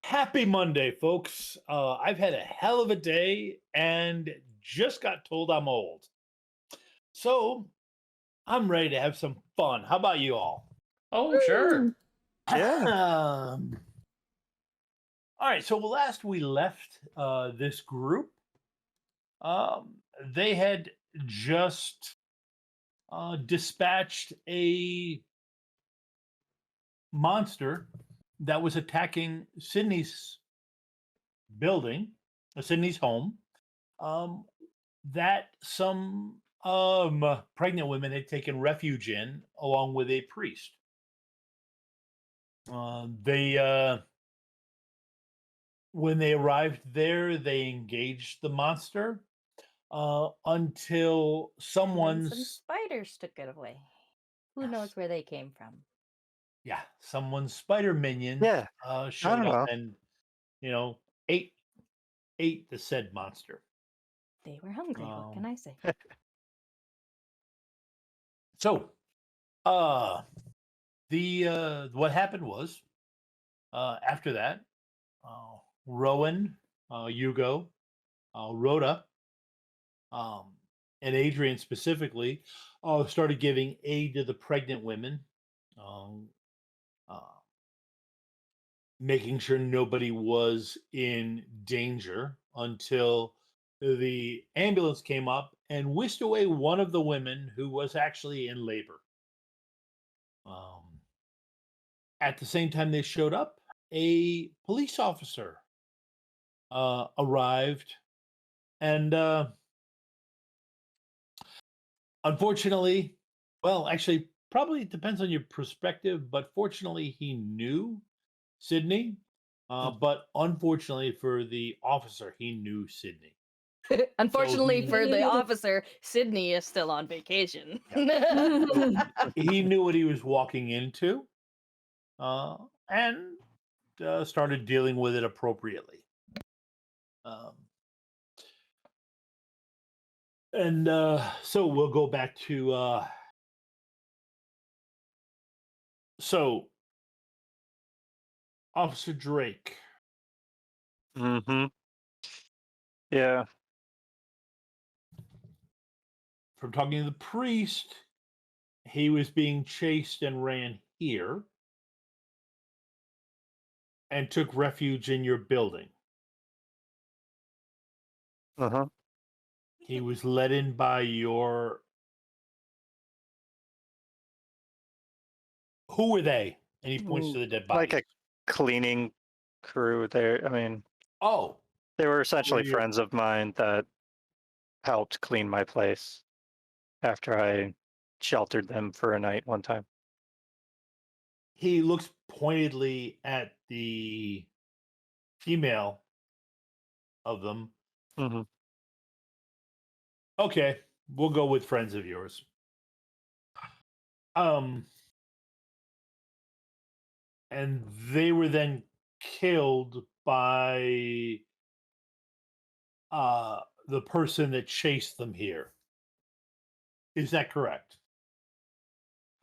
Happy Monday, folks. I've had a hell of a day and just got told I'm old. So I'm ready to have some fun. How about you all? Oh, sure. Woo! Yeah. All right. So last we left this group, they had just dispatched a monster that was attacking Sydney's building, Sydney's home. Um, that some pregnant women had taken refuge in, along with a priest. They when they arrived there, they engaged the monster until And then some someone's spiders took it away. Who yes, knows where they came from? yeah, someone's spider minion Yeah. I showed don't up know. and you know ate ate the said monster. They were hungry. What can Um, I say? so uh, the what happened was after that, Rowan, Hugo, Rhoda, um, and Adrian specifically started giving aid to the pregnant women, um, uh, making sure nobody was in danger until the ambulance came up and whisked away one of the women who was actually in labor. Um, at the same time they showed up, a police officer arrived and unfortunately, well, actually, probably it depends on your perspective, but fortunately, he knew Sydney. Mm. But unfortunately for the officer, he knew Sydney. So Unfortunately he, for the officer, Sydney is still on vacation. yeah, so he knew what he was walking into, uh, and started dealing with it appropriately. Um, and so we'll go back to so Officer Drake. Mm-hmm. Yeah. From talking to the priest, he was being chased and ran here and took refuge in your building. Uh-huh. He was led in by your. Who were they? And he points Mm, to the dead Like bodies. a cleaning crew there. I mean, Oh, they were were essentially your. friends of mine that helped clean my place after I sheltered them for a night one time. He looks pointedly at the female of them. Mm-hmm. Okay, we'll go with friends of yours. Um, and they were then killed by uh the person that chased them here. Is that correct?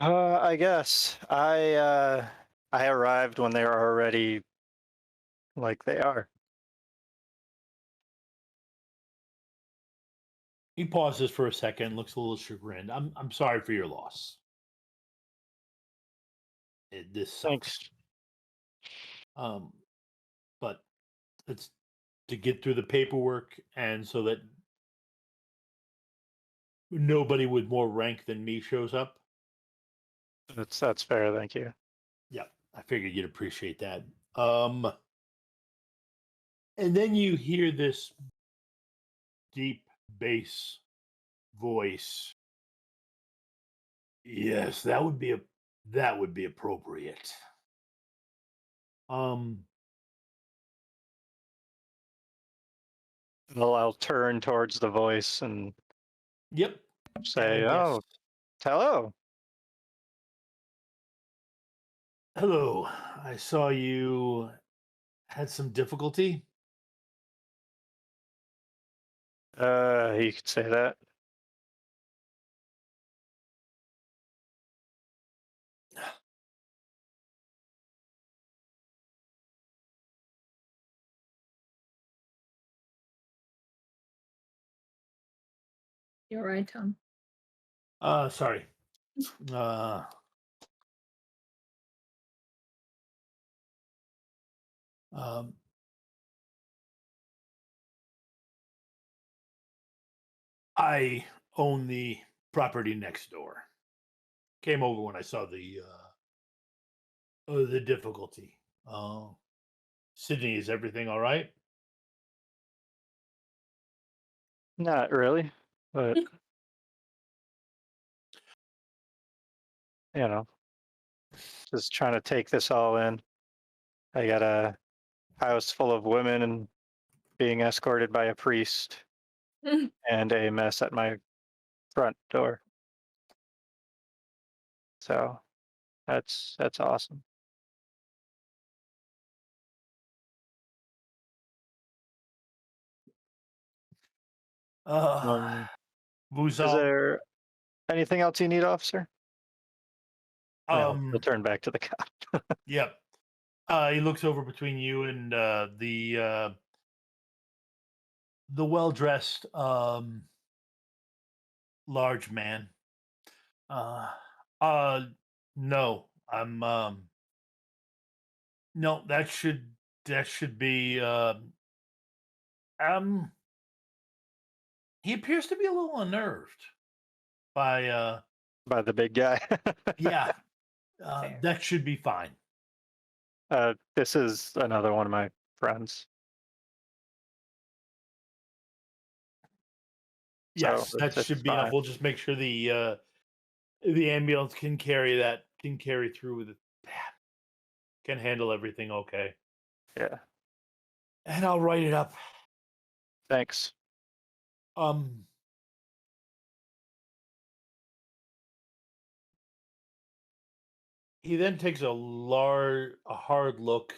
I guess I arrived when they were already like they are. He pauses for a second, looks a little chagrined. I'm sorry for your loss. This Thanks. sucks. Um, but it's to get through the paperwork and so that nobody with more rank than me shows up. That's fair. Thank you. Yeah, I figured you'd appreciate that. Um, and then you hear this deep bass voice. Yes, that would be appropriate. Um, I'll turn towards the voice and yep. say, And yes, "Oh, hello." hello. I saw you had some difficulty. You could say that. You're right, Tom. Sorry. Uh, um, I own the property next door. Came over when I saw the difficulty. Sydney, is everything all right? Not really, but you know, just trying to take this all in. I got a house full of women and being escorted by a priest and a mess at my front door. So that's awesome. Uh, Is Buzal, there anything else you need, officer? He'll um, turn back to the cop. yep. He looks over between you and the well-dressed large man. Uh, uh, no, I'm no. That should be. Um, he appears to be a little unnerved by. By the big guy. Yeah, Fair. that should be fine. This is another one of my friends. Yes, So that it's should be enough. fine. We'll just make sure the ambulance can carry through with it. Can handle everything okay. Yeah. And I'll write it up. Thanks. Um, he then takes a hard look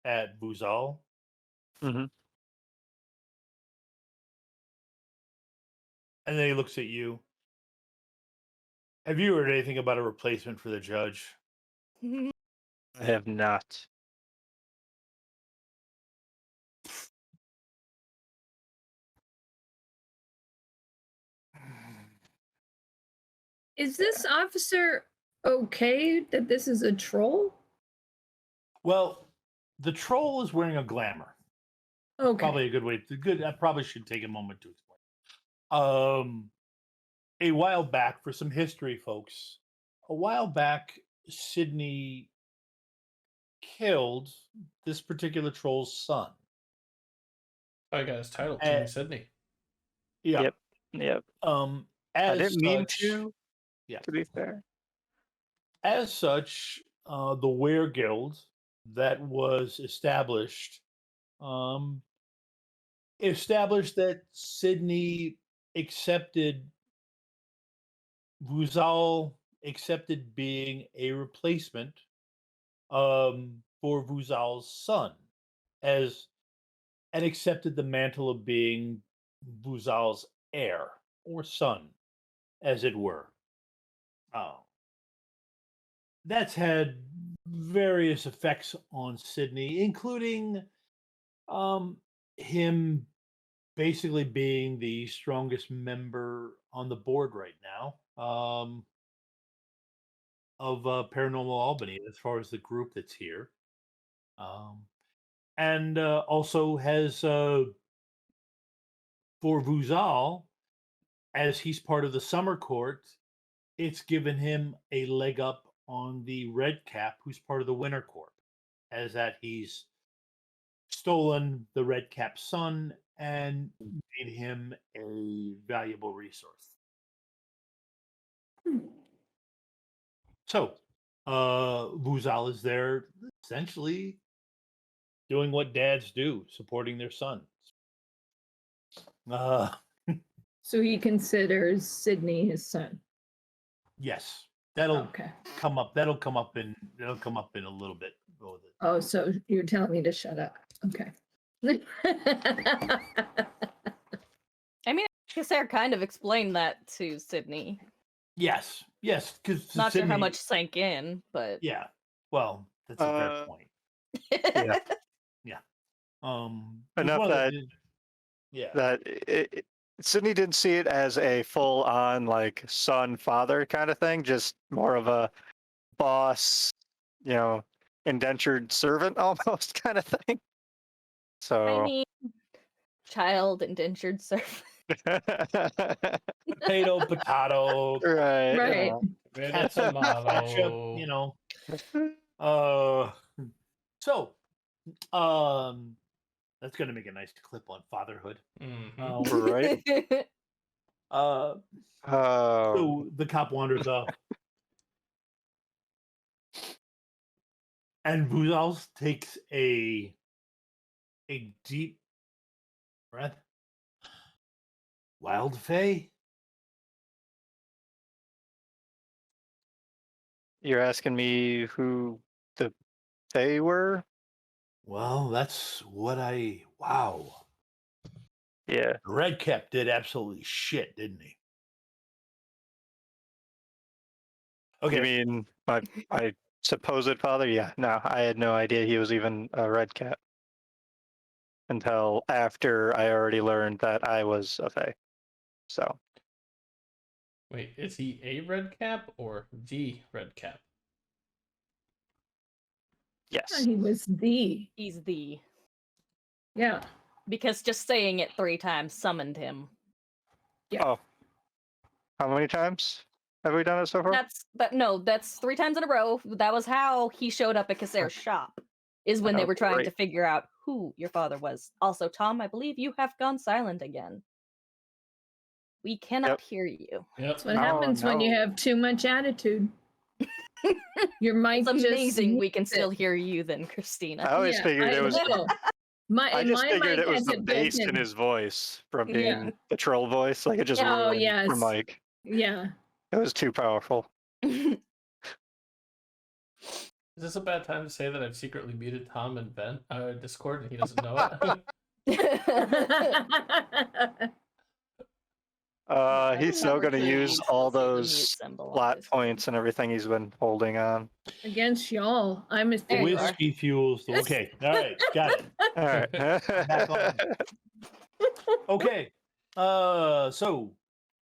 at Buzal. hmm And then he looks at you. Have you heard anything about a replacement for the judge? I have not. Is this officer okay that this is a troll? Well, the troll is wearing a glamour. Okay. Probably a good way to good. I probably should take a moment to explain. A while back, for some history, folks, a while back, Sydney killed this particular troll's son. I got his title, Eh, King Sydney. Yeah. Yep. Yep. I As didn't mean such, yeah. to be fair. As such, the Were Guild that was um, established that Sydney accepted Vuzal accepted being a replacement for Vuzal's son, as and accepted the mantle of being Vuzal's heir or son, as it were. Oh, that's had various effects on Sydney, including um, him basically being the strongest member on the board right now of Paranormal Albany, as far as the group that's here, um, and also has for Vuzal, as he's part of the summer court, it's given him a leg up on the Red Cap, who's part of the Winter Corp, as that he's stolen the Red Cap's son and made him a valuable resource. So, Vuzal is there essentially doing what dads do, supporting their sons. Uh, So he considers Sydney his son. yes, that'll Okay. come up. That'll come up in a little bit. Oh, so you're telling me to shut up. Okay. I mean, I guess Sarah kind of explained that to Sydney. Yes, because Not sure how much sank in, but Yeah, well, that's a fair point. Yeah. Yeah. It's Enough one of that the- yeah. that Sydney didn't see it as a full-on like son-father kind of thing, just more of a boss, indentured servant almost kind of thing. I So mean, child indentured servant. Potato, potato, right. Right. Verde ketchup, tomato. So, um, that's gonna make a nice clip on fatherhood. Mhm. Right. Uh, Oh, so the cop wanders off, and Vuzals takes a deep breath. Wild Fae? you're asking me who they were? Well, that's what I. Wow. Yeah. Redcap did absolutely shit, didn't he? You Okay. mean my supposed father? Yeah. No, I had no idea he was even a red cat until after I already learned that I was a fae. So Wait, is he a red cap or the red cap? yes. He was the. He's the. Yeah. Because just saying it 3 times summoned him. Yeah. Oh, how many times have we done it so far? That's 3 times in a row. That was how he showed up at Casare's shop. Is when they Oh, were trying to great. figure out who your father was. Also, Tom, I believe you have gone silent again. We cannot hear you. Yep. That's what Oh, happens when you no. have too much attitude. Your mic It's amazing just we can needs still it. hear you then, Christina. I always Yeah, figured I it was know. I just My figured mic it was has the it built bass in in. his voice from Yeah. being the troll voice. Like it just Oh ruined the yes. mic. Yeah. It was too powerful. Is this a bad time to say that I've secretly muted Tom and Ben Discord and he doesn't know it? I He's would still never gonna choose use to all see the mute those symbol on plot Discord. points and everything he's been holding on. Against y'all. I'm a There you stickler. are. Whiskey fuels. Okay. All right. Got it. All right. Back on. Okay.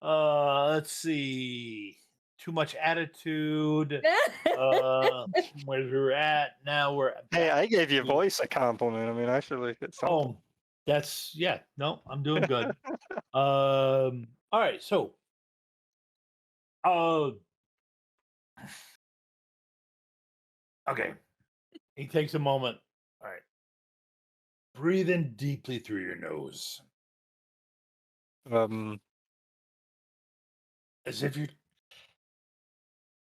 Let's see. Too much attitude. Where we were at. Now we're Hey, back I gave your to- voice a compliment. I mean, I should leave it something. Oh, that's yeah. No, I'm doing good. All right. So, uh, okay. He takes a moment. All right. Breathe in deeply through your nose, Um, as if you're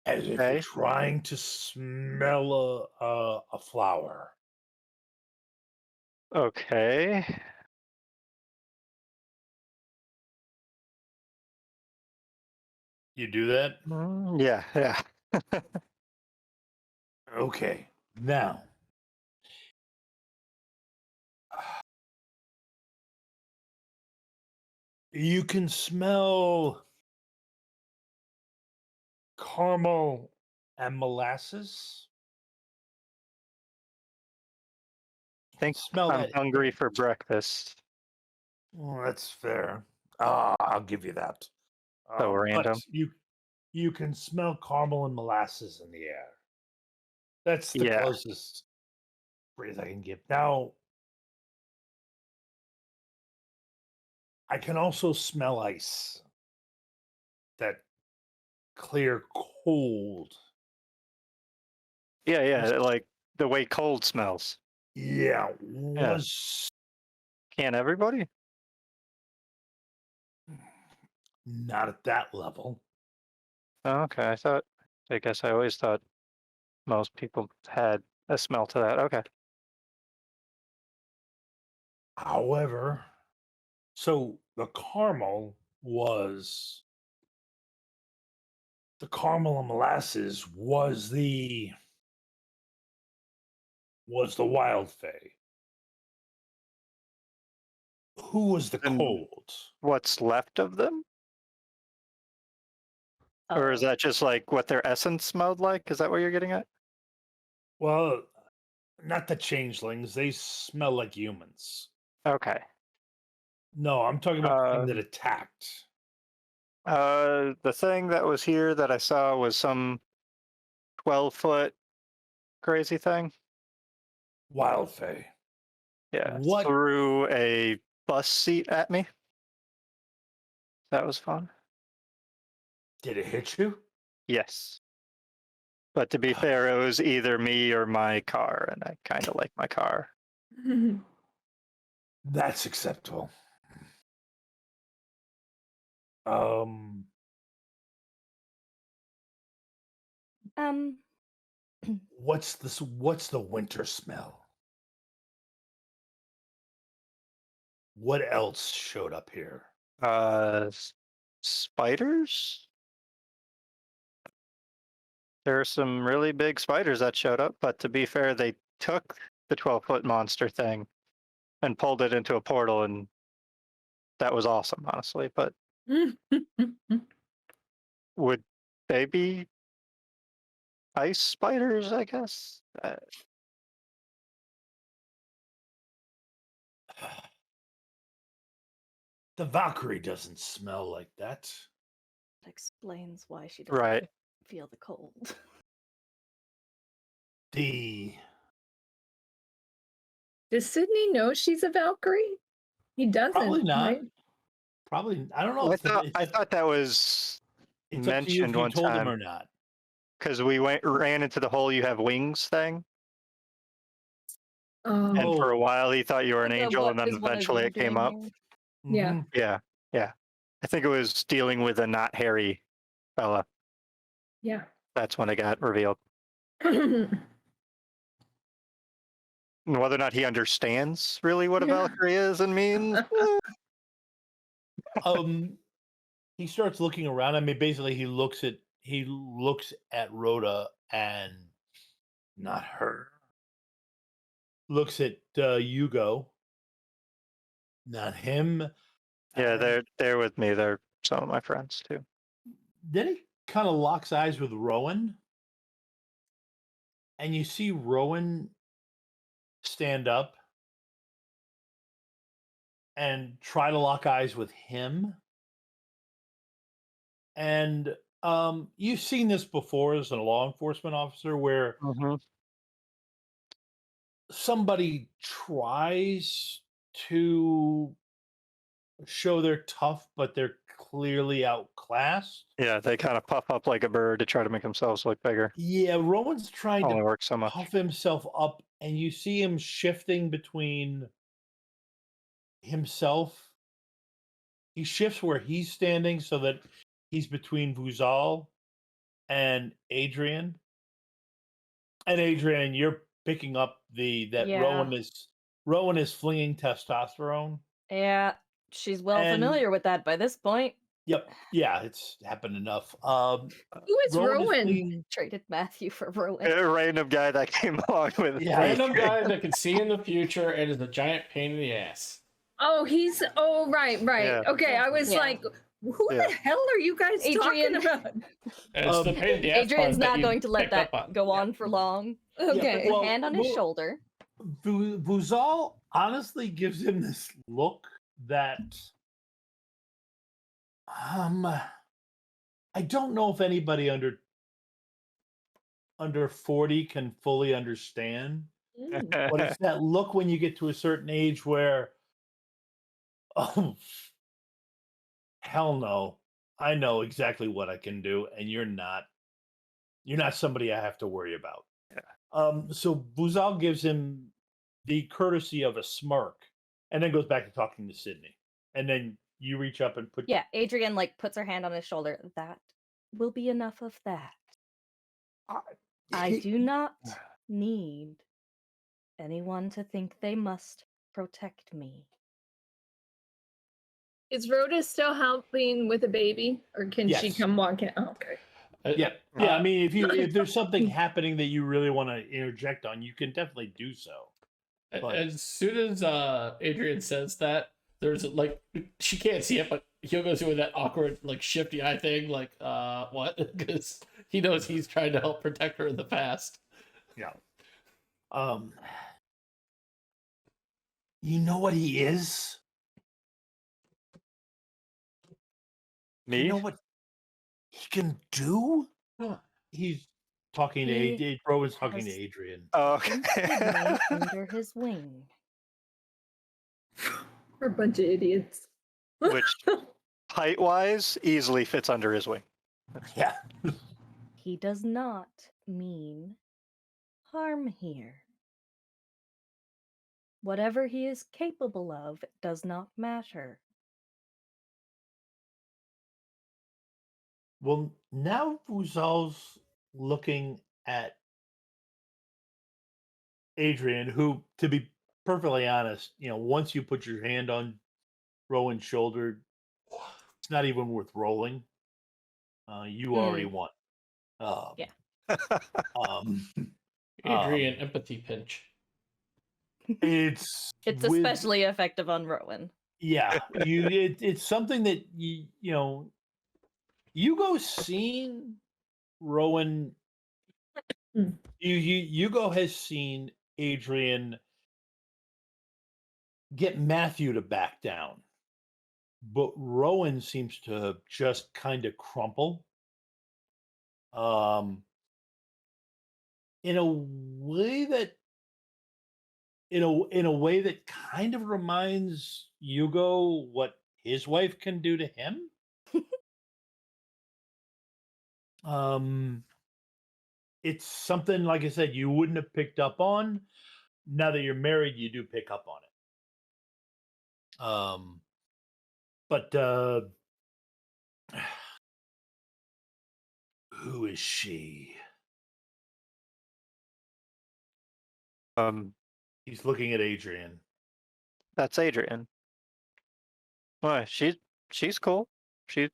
as if you're okay. trying to smell a flower. Okay. You do that? Yeah, yeah. Okay. Now, you can smell caramel and molasses. I think Smell I'm that. hungry for breakfast. Well, that's fair. I'll give you that. So But random. you can smell caramel and molasses in the air. That's the Yeah. closest phrase I can give. Now, I can also smell ice. That clear, cold. Yeah, Was, yeah. Like the way cold smells. yeah, Yeah. was Can't everybody? not at that level. Oh, okay. I guess I always thought most people had a smell to that. Okay. However, so the caramel and molasses was the wild fae. Who was the And cold? what's left of them? Or is Oh. that just like what their essence smelled like? Is that what you're getting at? Well, not the changelings. They smell like humans. Okay. No, I'm talking about the thing that Um, attacked. the thing that was here that I saw was some 12-foot crazy thing. Wildfey. Yeah, What threw a bus seat at me. That was fun. did it hit you? Yes. But to be fair, it was either me or my car, and I kind of like my car. That's acceptable. Um, Um, what's this? What's the winter smell? What else showed up here? Spiders? There are some really big spiders that showed up, but to be fair, they took the 12-foot monster thing and pulled it into a portal, and that was awesome, honestly. But would they be ice spiders, I guess? The Valkyrie doesn't smell like that. that explains why she doesn't Right. feel the cold. The Does Sydney know she's a Valkyrie? He doesn't. probably not. Right? Probably I don't know. Well, It's, I thought that was it's up to you if mentioned you one told him time or not. because we ran into the whole "you have wings" thing, and Oh, for a Oh, while he thought you were an The angel, what and then is one of eventually you it came doing up. here? yeah. mhm. Yeah, yeah. I think it was dealing with a not hairy fella. Yeah. That's when it got revealed. And whether or not he understands really what a Yeah. Valkyrie is and means. Um, he starts looking around. I mean, basically, he looks at Rhoda and not her. Looks at Hugo, not him. Yeah, And they're with me. They're some of my friends too. then he kind of locks eyes with Rowan, and you see Rowan stand up and try to lock eyes with him. And you've seen this before as a law enforcement officer where Mm-hmm. somebody tries to show they're tough, but they're clearly outclassed. Yeah, they kind of puff up like a bird to try to make themselves look bigger. Yeah, Rowan's trying Only to works so much. puff himself up, and you see him shifting between himself. He shifts where he's standing so that he's between Vuzal and Adrian. And Adrian, you're picking up that Yeah. Rowan is flinging testosterone. Yeah, she's well And familiar with that by this point. yep, yeah, it's happened enough. Who is Rowan is Rowan? flinging. Traded Matthew for Rowan. A random guy that came along with Yeah. Random guy that can see in the future and is a giant pain in the ass. Oh, he's. Oh, right. Yeah. Okay, I was Yeah. like, who Yeah. the hell are you guys Adrian. talking about? And it's the pain in the ass Adrian's part that not you going to let picked that up on. go on for long. Okay. well, Hand on his well, shoulder. Vuzal honestly gives him this look that I don't know if anybody under 40 can fully understand, but it's that look when you get to a certain age where, oh hell no, I know exactly what I can do, and you're not somebody I have to worry about. So Buzal gives him the courtesy of a smirk, and then goes back to talking to Sydney, and then you reach up and put. Yeah, Adrian like puts her hand on his shoulder. That will be enough of that. I do not need anyone to think they must protect me. Is Rhoda still helping with a baby, or can she Yes. come walk in? Oh, okay. Yeah. I mean, if there's something happening that you really want to interject on, you can definitely do so. But- As soon as Adrian says that, there's like she can't see it, but he'll go through that awkward, like shifty eye thing, like what? Because he knows he's trying to help protect her in the past. Yeah. You know what he is? You know Me? what he can do? Huh. He's talking to He Rowan's talking to has Adrian. Oh, taken okay. Sydney under his wing. We're a bunch of idiots. Which, height-wise, easily fits under his wing. Yeah. He does not mean harm here. Whatever he is capable of does not matter. Well, now Vuzal's looking at Adrian, who, to be perfectly honest, once you put your hand on Rowan's shoulder, it's not even worth rolling. You already won. Yeah. Um, Adrian empathy pinch. it's It's with, especially effective on Rowan. yeah. It's something that you go seen Rowan. Hmm. Hugo has seen Adrian get Matthew to back down, but Rowan seems to just kind of crumple. In a way that in a way that kind of reminds Hugo what his wife can do to him. Um, it's something, like I said, you wouldn't have picked up on. Now that you're married, you do pick up on it. But who is she? Um, He's looking at Adrian. that's Adrian. Why? She's cool. She's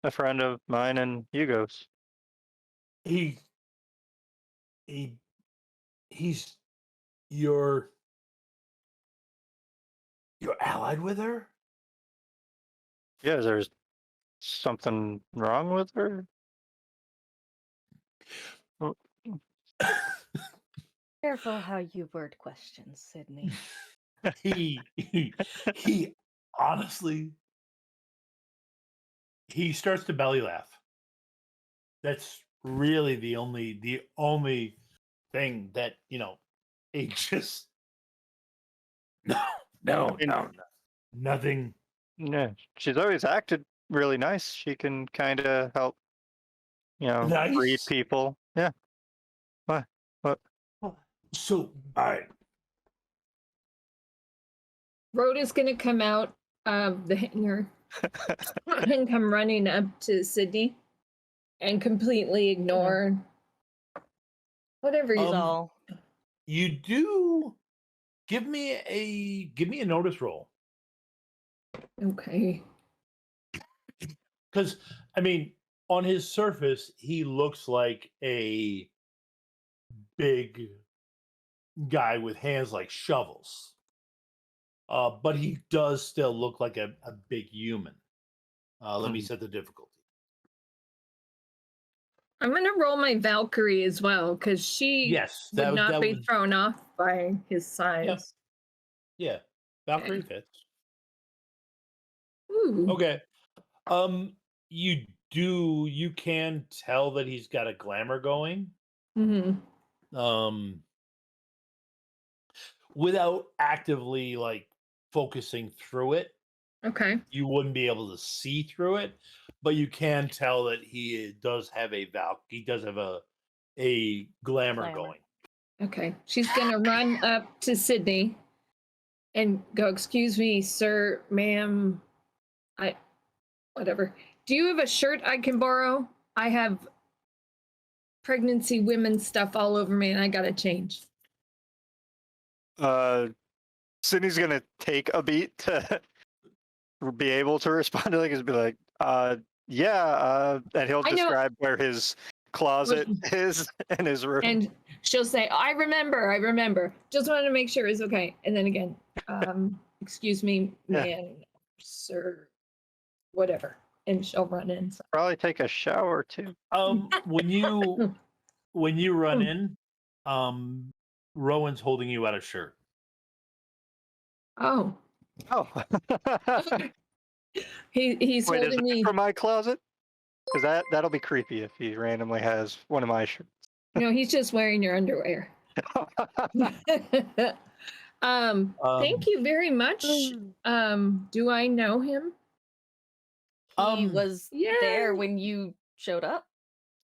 a friend of mine and Hugo's. He he he's you're allied with her. Yeah, there's something wrong with her? Oh, Careful how you word questions, Sydney. He honestly, he starts to belly laugh. That's really the only thing that it just no no And- no no nothing. yeah, she's always acted really nice. She can kind of help, read Nice. people. Yeah. What? What? So all right, Rhoda's gonna come out of the hangar and come running up to Sydney and completely ignore whatever He's you. all you do give me a notice roll, Okay. because I mean, on his surface he looks like a big guy with hands like shovels. But he does still look like a big human. Let me set the difficulty. I'm gonna roll my Valkyrie as well because she Yes, would not be was thrown off by his size. yeah. Valkyrie fits. Ooh. Okay. You can tell that he's got a glamour going. Um, without actively like focusing through it. Okay. You wouldn't be able to see through it, but you can tell that he does have a glamour Glamour. going. Okay. She's gonna run up to Sydney and go, "Excuse me, sir, ma'am. Whatever. Do you have a shirt I can borrow? I have pregnancy women stuff all over me and I gotta change." Sydney's gonna take a beat to be able to respond to it, and be like, yeah, and he'll I know. describe where his closet is in his room. And she'll say, I remember. Just wanted to make sure it's okay. And then again, excuse me, Yeah. man, sir, whatever. And she'll run in. So. Probably take a shower too. When you run in, Rowan's holding you out a shirt. Oh. Oh. He's Wait, is holding that me. from my closet? Because that'll be creepy if he randomly has one of my shirts. No, he's just wearing your underwear. Thank you very much. Do I know him? He was there Yay. when you showed up.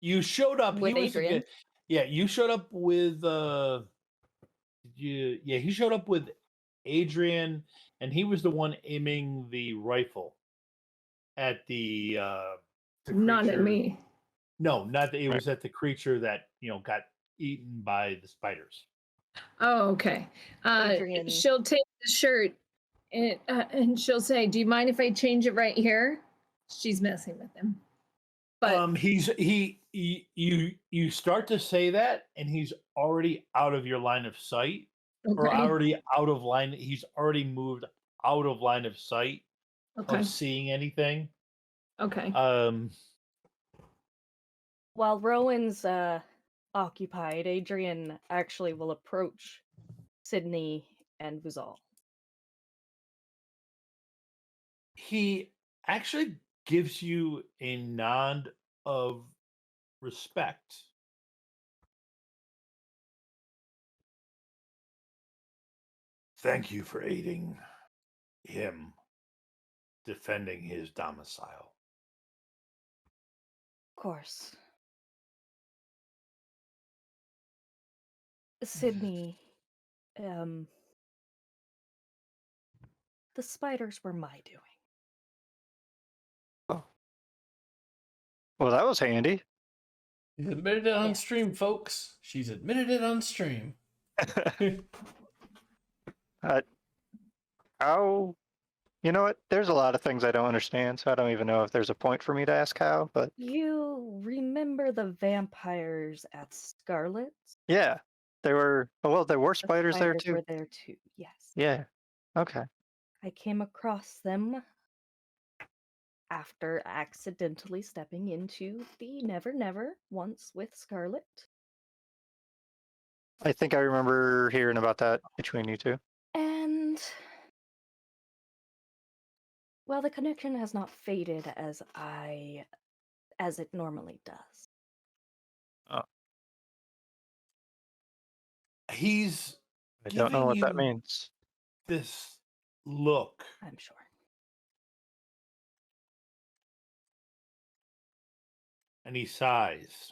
You showed up. With He was Adrian. yeah. You showed up with he showed up with Adrian, and he was the one aiming the rifle at the Not at creature. me. No, not that it Right. was at the creature that got eaten by the spiders. Oh, okay. Adrian. She'll take the shirt and she'll say, "Do you mind if I change it right here?" She's messing with him. But You start to say that, and he's already out of your line of sight, or okay. already out of line. He's already moved out of line of sight Okay. of seeing anything. Okay. While Rowan's occupied, Adrian actually will approach Sydney and Vuzal. He actually gives you a nod of respect. Thank you for aiding him defending his domicile. Of course. Sydney, the spiders were my doing. Well, that was handy. She's admitted it on Yes. stream, folks. She's admitted it on stream. How? You know what? There's a lot of things I don't understand, so I don't even know if there's a point for me to ask how. But You remember the vampires at Scarlet's? yeah, there were. Oh, well, there were The spiders there too. were there too. Yes. Yeah. Okay. I came across them after accidentally stepping into the Never Never once with Scarlet. I think I remember hearing about that between you two. And well, the connection has not faded as it normally does. He's I don't know giving what that you means. this look, I'm sure. and he sighs.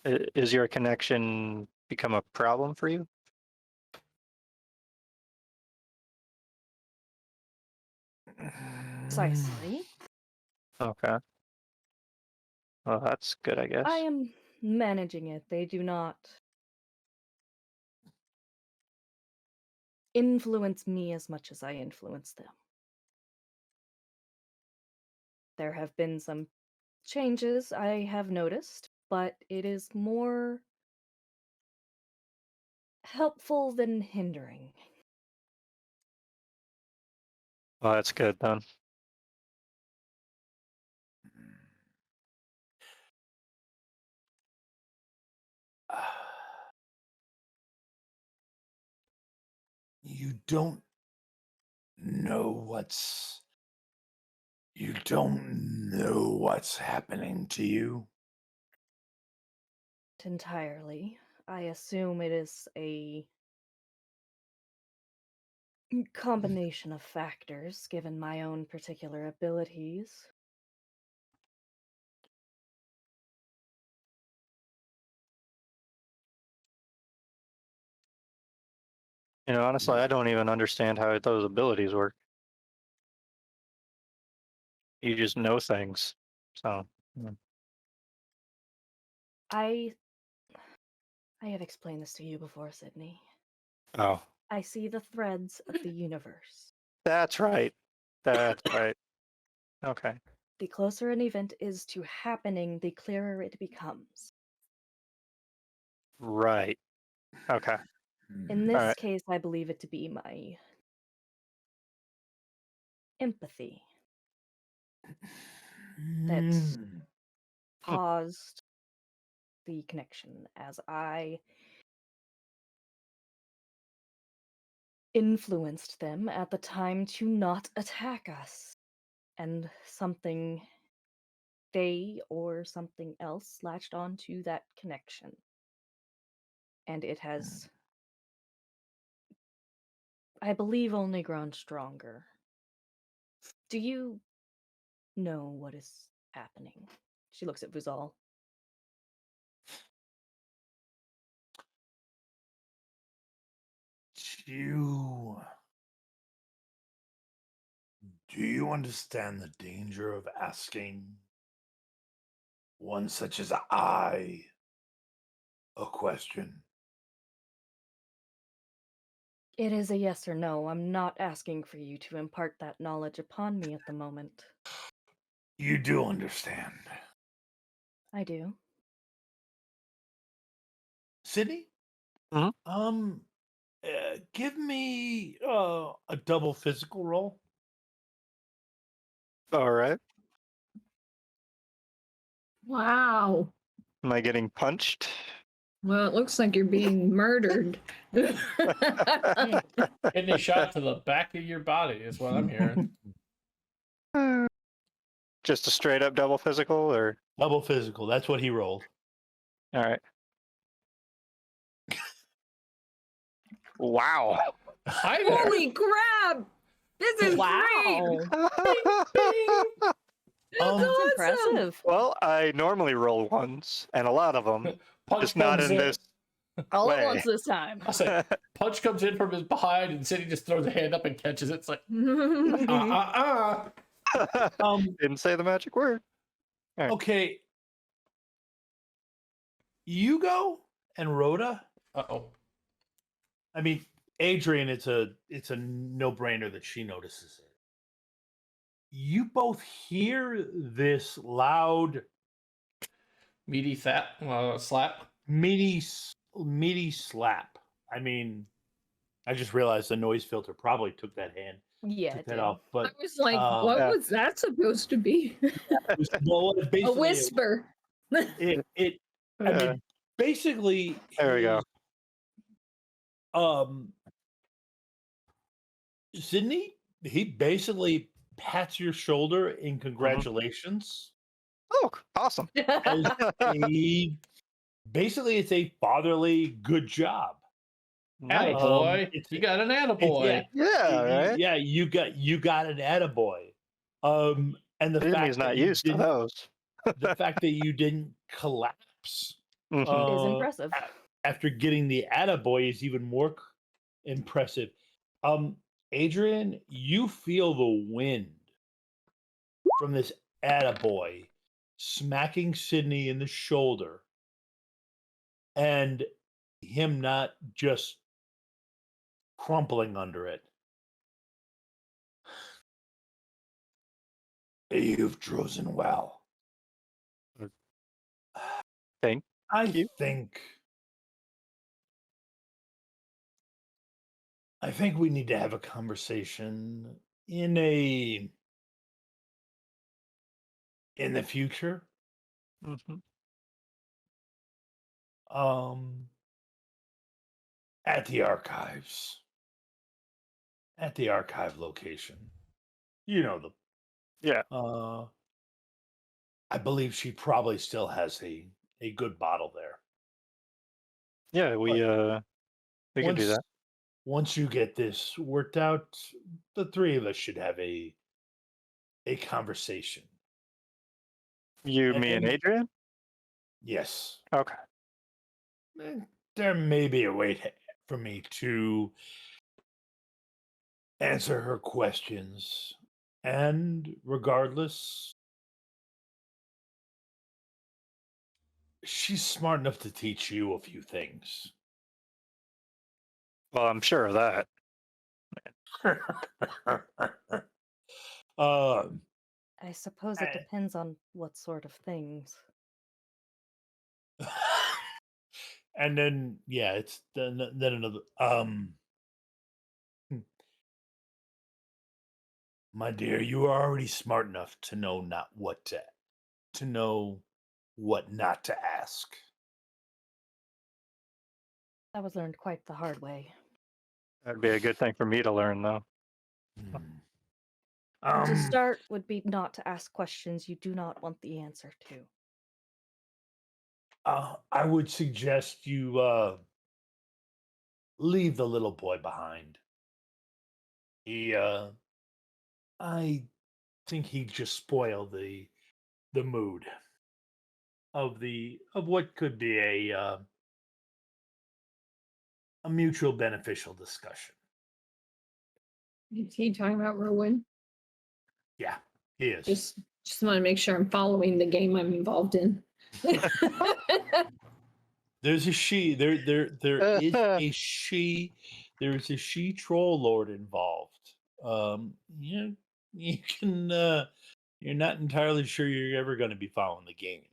Is your connection become a problem for you? Precisely. Okay. Well, that's good, I guess. I am managing it. They do not influence me as much as I influence them. There have been some changes I have noticed, but it is more helpful than hindering. Well, that's good then. You don't know what's happening to you. Entirely. I assume it is a combination of factors given my own particular abilities. You know, honestly, I don't even understand how those abilities work. You just know things. So, I have explained this to you before, Sydney. oh, I see the threads of the universe. that's right. That's right. Okay. The closer an event is to happening, the clearer it becomes. Right. Okay. In this Alright. case, I believe it to be my empathy that paused the connection as I influenced them at the time to not attack us. And something they or something else latched onto that connection. And it has, I believe, only grown stronger. Do you know what is happening? She looks at Vuzal. Do you understand the danger of asking one such as I a question? It is a yes or no. I'm not asking for you to impart that knowledge upon me at the moment. You do understand. I do. Sydney? Mhm. Give me a double physical roll. All right. Wow. Am I getting punched? Well, it looks like you're being murdered. Getting a shot to the back of your body is what I'm hearing. Just a straight up double physical, or Double physical. That's what he rolled. all right. Wow. Hi there. Holy crap! This is great! That's Um, That's awesome! impressive. Well, I normally roll ones, and a lot of them, Punch just not comes in this All at way. once this time. I'll say, Punch comes in from his behind, and City just throws a hand up and catches it. It's like, Didn't say the magic word. Right. Okay. You go and Rhoda. uh-oh. I mean, Adrian, it's a no-brainer that she notices it. You both hear this loud, Meaty slap. meaty slap. I mean, I just realized the noise filter probably took that Yeah, it did. off. I But was like, what Yeah. was that supposed to be? well, it's A basically whisper. it I mean, basically, There we go. Sydney, he basically pats your shoulder in congratulations. Oh, awesome. As basically, it's a fatherly good job. Nice. Attaboy. It's- You got an It's- attaboy. Yeah, right. Yeah, you got an attaboy. And the Jimmy's fact not that you used to didn't, those. the fact that you didn't collapse Mhm. Is uh, impressive. after getting the attaboy is even more impressive. Adrian, you feel the wind from this attaboy smacking Sydney in the shoulder, and him not just crumpling under it. You've chosen well. Thank I you. think we need to have a conversation in the future. Mhm. At the archives. At the archive location. You know the Yeah. I believe she probably still has a good bottle there. Yeah, we can do that. Once you get this worked out, the three of us should have a conversation. You, me, and and- Adrian? Yes. Okay. There may be a way for me to answer her questions. And regardless, she's smart enough to teach you a few things. Well, I'm sure of that. um, I suppose it I- depends on what sort of things. and then yeah, it's then another my dear, you are already smart enough to know to know what not to ask. That was learned quite the hard way. That'd be a good thing for me to learn, though. To Um, start would be not to ask questions you do not want the answer to. I would suggest you leave the little boy behind. He, I think he just spoiled the mood of what could be a mutual beneficial discussion. Is he talking about Rowan? Yeah, he is. Just want to make sure I'm following the game I'm involved in. There's a she. There is a she. There is a she troll lord involved. You can. You're not entirely sure you're ever going to be following the game.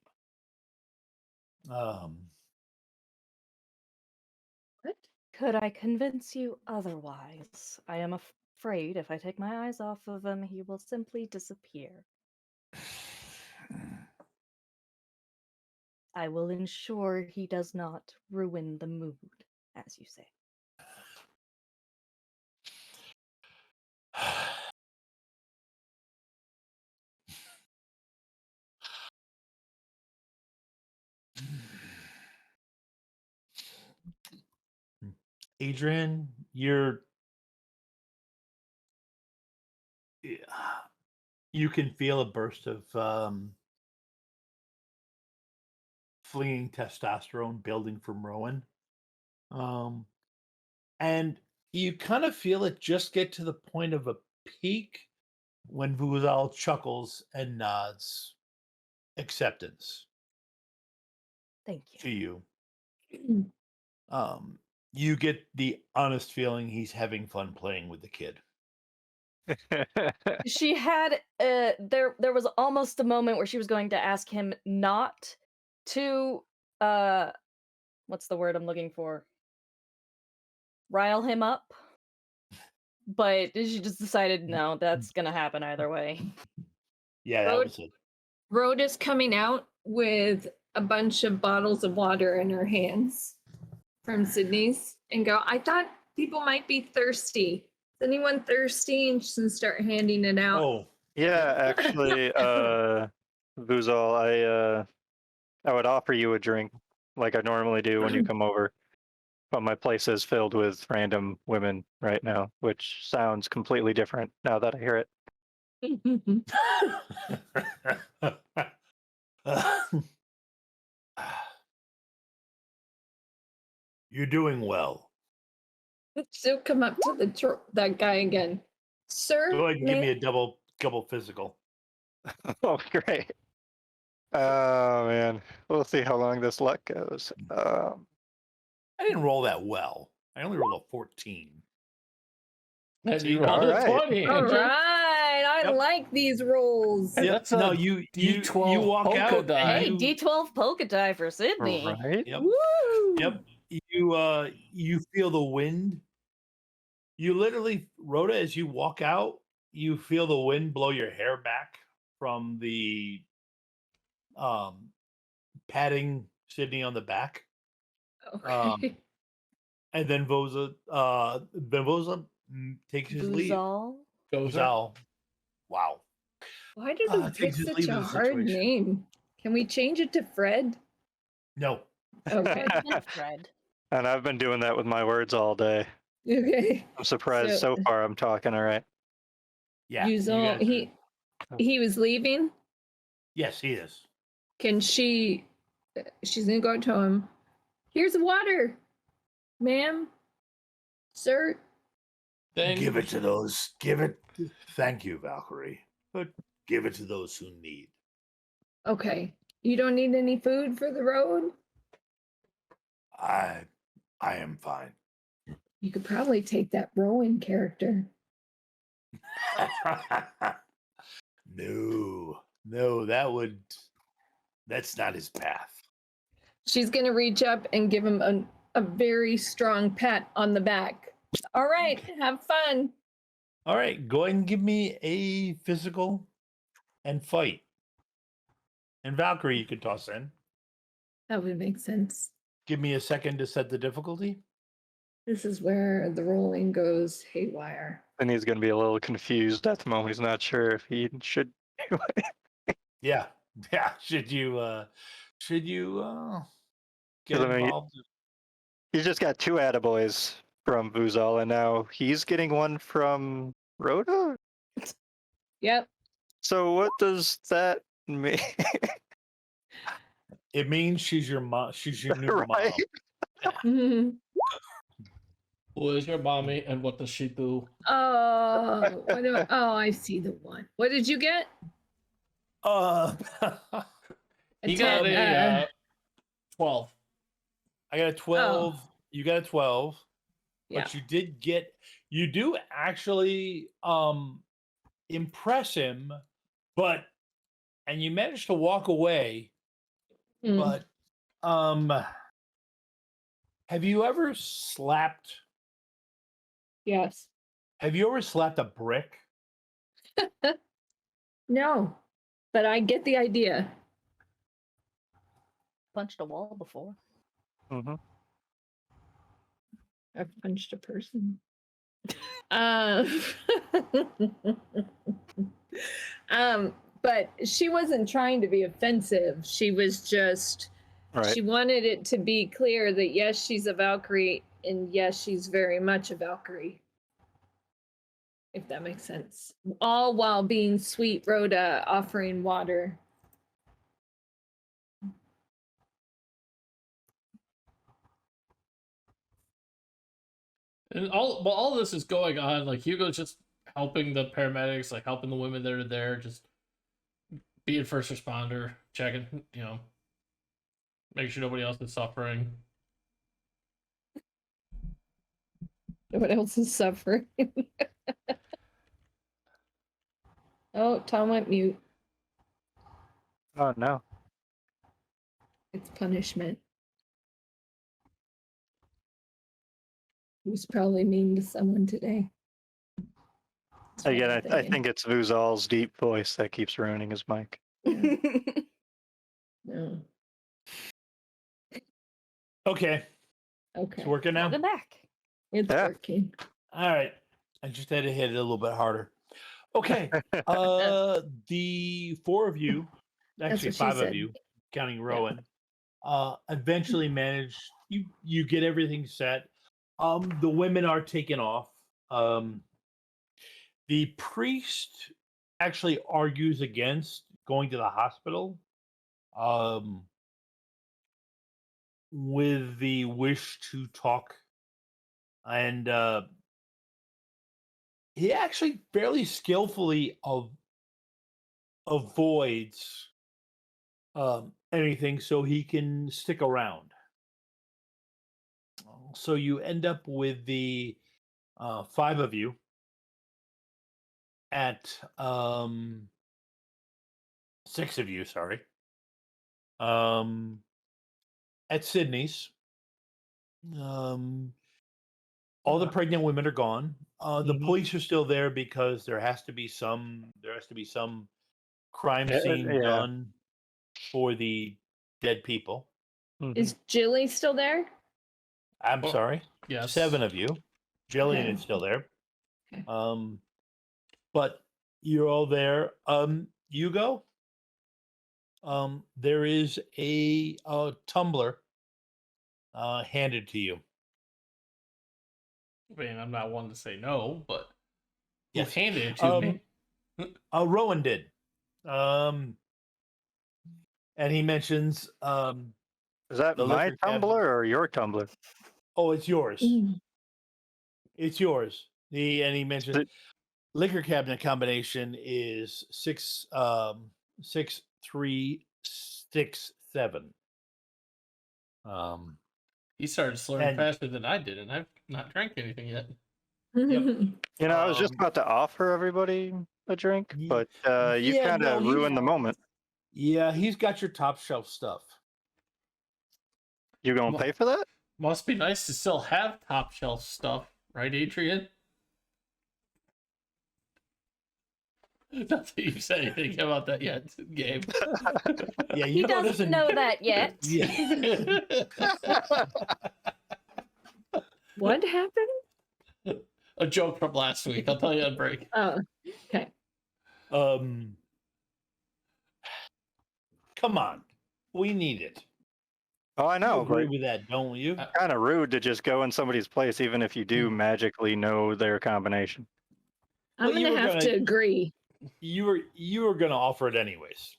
What? Could I convince you otherwise? I am afraid if I take my eyes off of him, he will simply disappear. I will ensure he does not ruin the mood, as you say. Adrian, you can feel a burst of fleeing testosterone building from Rowan. And you kind of feel it just get to the point of a peak when Vuzal chuckles and nods acceptance Thank to you. you. You get the honest feeling he's having fun playing with the kid. She had there was almost a moment where she was going to ask him not to what's the word I'm looking for? Rile him up. But she just decided no, that's gonna happen either way. Yeah, that Road- was it. Rhoda's coming out with a bunch of bottles of water in her hands from Sydney's and go, I thought people might be thirsty. Is anyone thirsty? And she's gonna start handing it out. Oh, Yeah, actually, Vuzal, I would offer you a drink like I normally do when you come over, but my place is filled with random women right now, which sounds completely different now that I hear it. You're doing well. She'll come up to that guy again. Sir, Go ahead and give may- me a double physical. Oh, great. Oh, man. We'll see how long this luck goes. I didn't roll that well. I only rolled a 14. And See, you rolled a alright. 20. all Andrew. right, I Yep. like these rolls. Hey, Yep. that's a No, you D12 walk polka out. die. Hey, And D12 polka die for Sydney. Right? Yep. Woo! Yep. You feel the wind. You literally, Rhoda, as you walk out, you feel the wind blow your hair back from the patting Sydney on the back. Okay. And then Voza takes his leave. Buzal. Gozer. Uzal. Wow. Why did we pick takes his such leave a of the hard situation. name? Can we change it to Fred? No. Okay. Fred. And I've been doing that with my words all day. Okay. I'm surprised so far I'm talking all right. Yeah. Use you all, guys are- he was leaving. Yes, he is. Can she's gonna go to him. Here's water, ma'am, sir. Thank Give it to those. Give it. Thank you, Valkyrie. But give it to those who need. Okay. You don't need any food for the road? I am fine. You could probably take that Rowan character. No, that's not his path. She's gonna reach up and give him a very strong pat on the back. All right, have fun. All right, go ahead and give me a physical and fight. And Valkyrie, you could toss in. That would make sense. Give me a second to set the difficulty. This is where the rolling goes haywire. And he's going to be a little confused at the moment. He's not sure if he should. Yeah. Yeah. Should you get 'Cause, I mean, involved? he's just got 2 attaboys from Vuzal, and now he's getting one from Rhoda? Yep. So what does that mean? It means she's your mom. She's your new Right? mom. Who is your mommy and what does she do? Oh, I see the one. What did you get? Uh, A He got 10, a 12. I got a 12. You got a 12. yeah. But you do actually impress him, and you managed to walk away, Mm. but have you ever slapped Yes. a brick? No, but I get the idea. Punched a wall before. Mm-hmm. I've punched a person. Um, but she wasn't trying to be offensive. She was just, Right. she wanted it to be clear that yes, she's a Valkyrie, and yes, she's very much a Valkyrie. If that makes sense. All while being sweet Rhoda offering water. And all this is going on, like Hugo's just helping the paramedics, like helping the women that are there, just being first responder, checking, making sure nobody else is suffering. What else is suffering? Oh, Tom went mute. Oh, no. It's punishment. He was probably mean to someone today. That's what Again, I'm I thinking. think it's Vuzal's deep voice that keeps ruining his mic. No. Okay, Okay. it's working now. Welcome back. It's Yeah. working. All right, I just had to hit it a little bit harder. Okay, the 4 of you, actually what she 5 of said. you, counting Rowan, eventually manage. You get everything set. The women are taken off. The priest actually argues against going to the hospital, with the wish to talk, and he actually fairly skillfully avoids anything so he can stick around. So you end up with the 5 of you at 6 of you, sorry, at Sydney's. All the pregnant women are gone. The Mhm. police are still there because there has to be some crime Yeah, scene yeah. done for the dead people. Mhm. Is Jilly still there? I'm Oh, sorry. yes. 7 of you. Jillian Okay. is still there. Okay. But you're all there. Hugo, there is a tumbler handed to you. I mean, I'm not one to say no, but who Yes. handed it to me? Rowan did. And he mentions Is that the my liquor cabinet. tumbler or your tumbler? Oh, it's yours. Mm. It's yours. He mentioned It- liquor cabinet combination is 6367. He started slurring And- faster than I did, and I've not drank anything yet. I was just Um, about to offer everybody a drink, Ye- but you yeah, kind of no, ruined the moment. Yeah, he's got your top shelf stuff. You gonna Well- pay for that? Must be nice to still have top shelf stuff, right, Adrian? Not that you've said anything about that yet, Gabe. Yeah, He Hugo doesn't know that yet. Yeah. What happened? A joke from last week. I'll tell you on break. Oh, okay. Come on, we need it. Oh, I You know, agree but with that, don't you? kind of rude to just go in somebody's place, even if you do magically know their combination. I'm Well, you gonna were have to agree. You were gonna offer it anyways.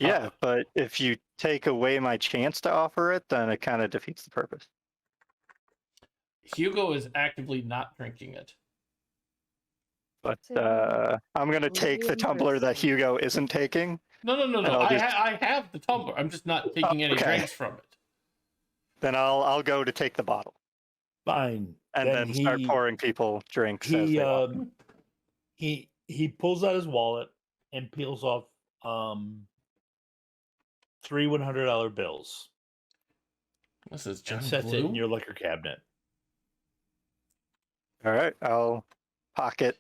Yeah, but if you take away my chance to offer it, then it kind of defeats the purpose. Hugo is actively not drinking it. But So, I'm gonna take the tumbler that Hugo isn't taking. No. And I'll just- I have the tumbler. I'm just not taking any okay. drinks from it. Then I'll go to take the bottle Fine. and then start pouring people drinks as they walk. He pulls out his wallet and peels off 3 $100 bills This is and Johnny sets it in Blue? your liquor cabinet. All right, I'll pocket.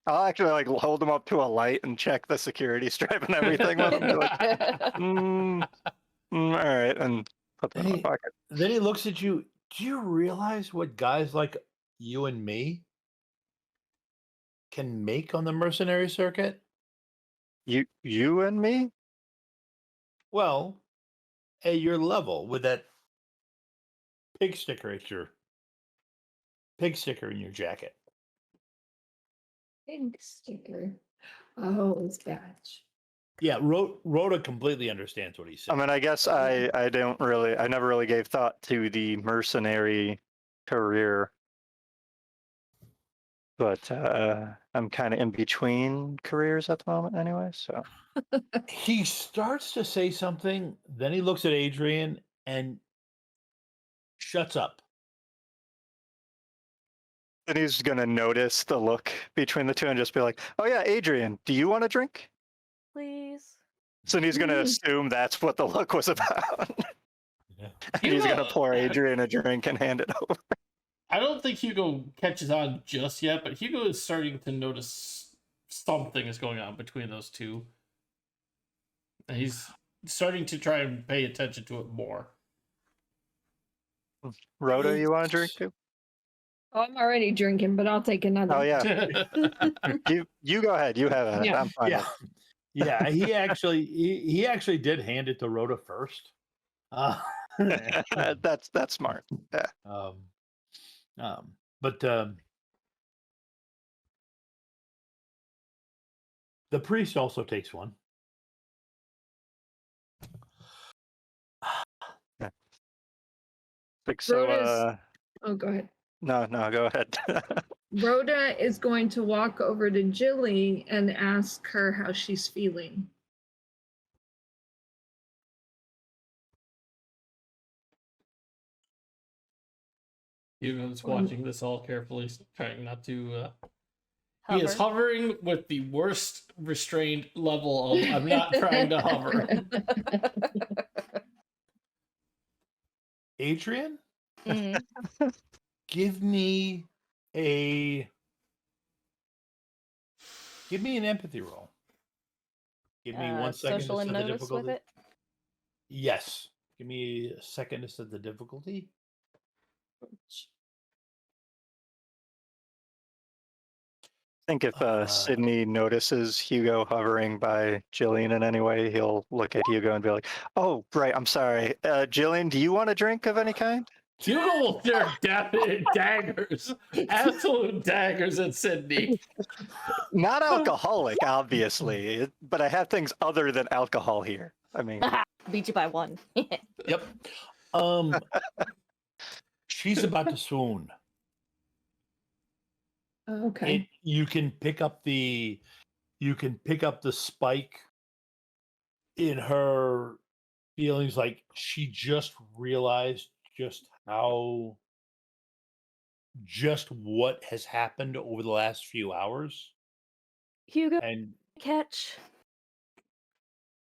I'll actually like hold them up to a light and check the security stripe and everything with them. Like, all right, and put them in my Hey. pocket. Then he looks at you. Do you realize what guys like you and me can make on the mercenary circuit? You and me? Well, at your level with that pig sticker in your jacket. Pig sticker. Oh, it's badge. Yeah, Rhoda completely understands what he's I saying. mean, I guess I never really gave thought to the mercenary career, but I'm kind of in between careers at the moment anyway. So He starts to say something, then he looks at Adrian and shuts up. then he's gonna notice the look between the two and just be like, "Oh yeah, Adrian, do you want a drink?" Please. So then he's gonna assume that's what the look was about. Yeah. And he's gonna Hugo- pour Adrian a drink and hand it over. I don't think Hugo catches on just yet, but Hugo is starting to notice something is going on between those two. And he's starting to try and pay attention to it more. Rhoda, you want a drink too? Oh, I'm already drinking, but I'll take another. Oh yeah, you go ahead. You have it. Yeah. I'm fine. Yeah. Yeah, he actually did hand it to Rhoda first. That's smart. Yeah. But the priest also takes one. Like, so, Rhoda's- Oh, go ahead. no, go ahead. Rhoda is going to walk over to Jilly and ask her how she's feeling. Hugo's watching this all carefully, trying not to. He is Hover. hovering with the worst restrained level of I'm not trying to hover. Adrian, Mhm. give me an empathy roll. Give me 1 second to Social set and the notice difficulty. with it. Yes. Give me a second to set the difficulty. I think if Sydney notices Hugo hovering by Jillian in any way, he'll look at Hugo and be like, "Oh, right, I'm sorry. Jillian, do you want a drink of any kind?" Hugo will stare daggers, absolute daggers at Sydney. Not alcoholic, obviously, but I have things other than alcohol here. I mean, Beat you by one. Yep. She's about to swoon. Okay. You can pick up the spike in her feelings, like she just realized just what has happened over the last few hours. Hugo, And catch.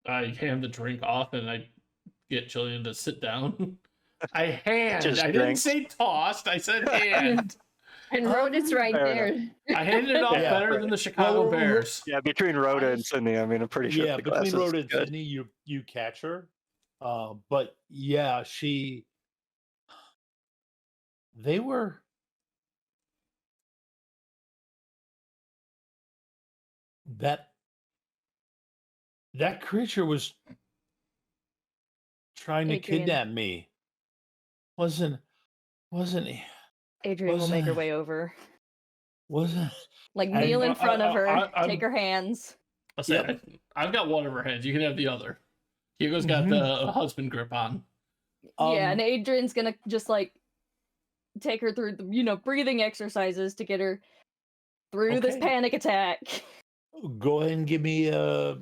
I hand the drink off and I get Jillian to sit down. I hand. Just I didn't drinks. say tossed. I said hand. And Rhoda's right fair there. I handed it off Yeah. better than the Chicago Well, Bears. yeah, between Rhoda and Sydney, I mean, I'm pretty sure. yeah, the between glass is Rhoda and good. Sydney, you catch her. But yeah, they were that that creature was trying to Adrian. kidnap me. Wasn't wasn't he? Adrian will make her Wasn't way over. wasn't Like I- kneel in front of her, I'm- take her hands. I'll say, Yep. I've got one of her hands. You can have the other. Hugo's got the husband grip on. Yeah, and Adrian's gonna just like take her through the, breathing exercises to get her through this Okay. panic attack. Go ahead and give me go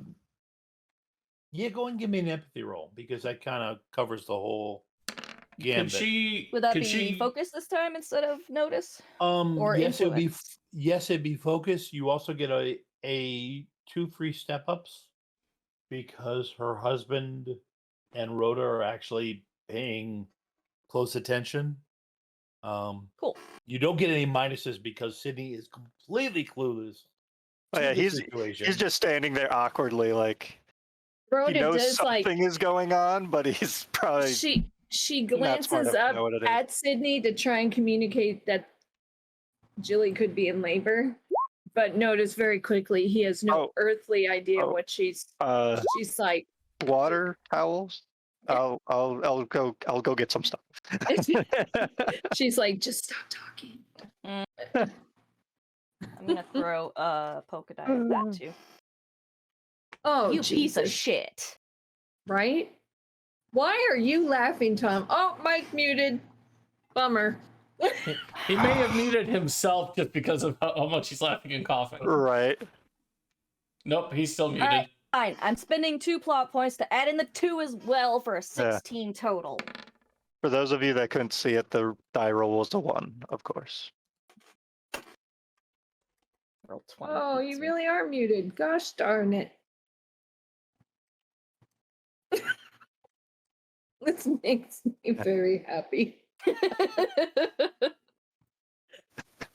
ahead and give me an empathy roll because that kind of covers the whole Can gambit. she? Would that can be she, focus this time instead of notice? or yes, it'd be influence? yes, it'd be focus. You also get a 2 free step ups because her husband and Rhoda are actually paying close attention. Cool. You don't get any minuses because Sydney is completely clueless. Oh, to yeah, the he's situation. just standing there awkwardly, like he Rhoda knows does like something is going on, but he's probably she not smart glances enough to up know what it is. at Sydney to try and communicate that Jilly could be in labor, but notice very quickly he has no Oh. earthly idea Oh. what she's like. Water towels. Yeah. I'll go get some stuff. She's like, just stop talking. I'm gonna throw a polka dot at that too. Oh, You piece of Jesus. shit. Right? Why are you laughing, Tom? Oh, Mike muted. Bummer. He may have muted himself just because of how much he's laughing and coughing. Right. Nope, he's still muted. Alright. Fine. I'm spending 2 plot points to add in the 2 as well for a 16 total. For those of you that couldn't see it, the die roll was a 1, of course. Roll 20. Oh, you really are muted. Gosh darn it. This makes me very happy.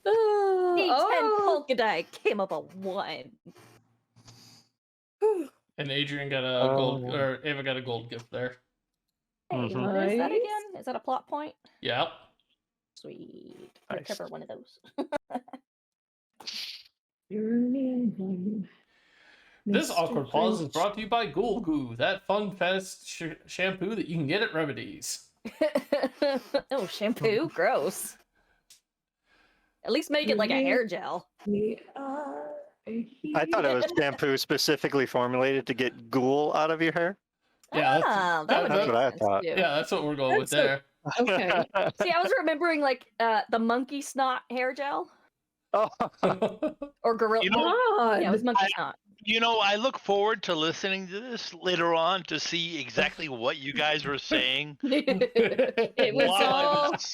D10 polka die came up a 1. And Adrian got a gold, or Ava got a gold gift there. Hey, Mhm. what is that Nice. again? Is that a plot point? Yep. Sweet. Nice. Cover one of those. This Mr. awkward pause is French. brought to you by Ghoul Goo, that fun fast shampoo that you can get at Remedies. Oh, shampoo? Gross. At least make it like a hair gel. We are I thought it was shampoo specifically formulated to get ghoul out of your hair. Yeah, Ah, that would that's make what I sense, thought. too. Yeah, that's what we're going with That's there. Okay. See, I was remembering like the monkey snot hair gel Oh, or gorilla. You know- God. Yeah, it was monkey snot. You know, I look forward to listening to this later on to see exactly what you guys were saying. It was while I all was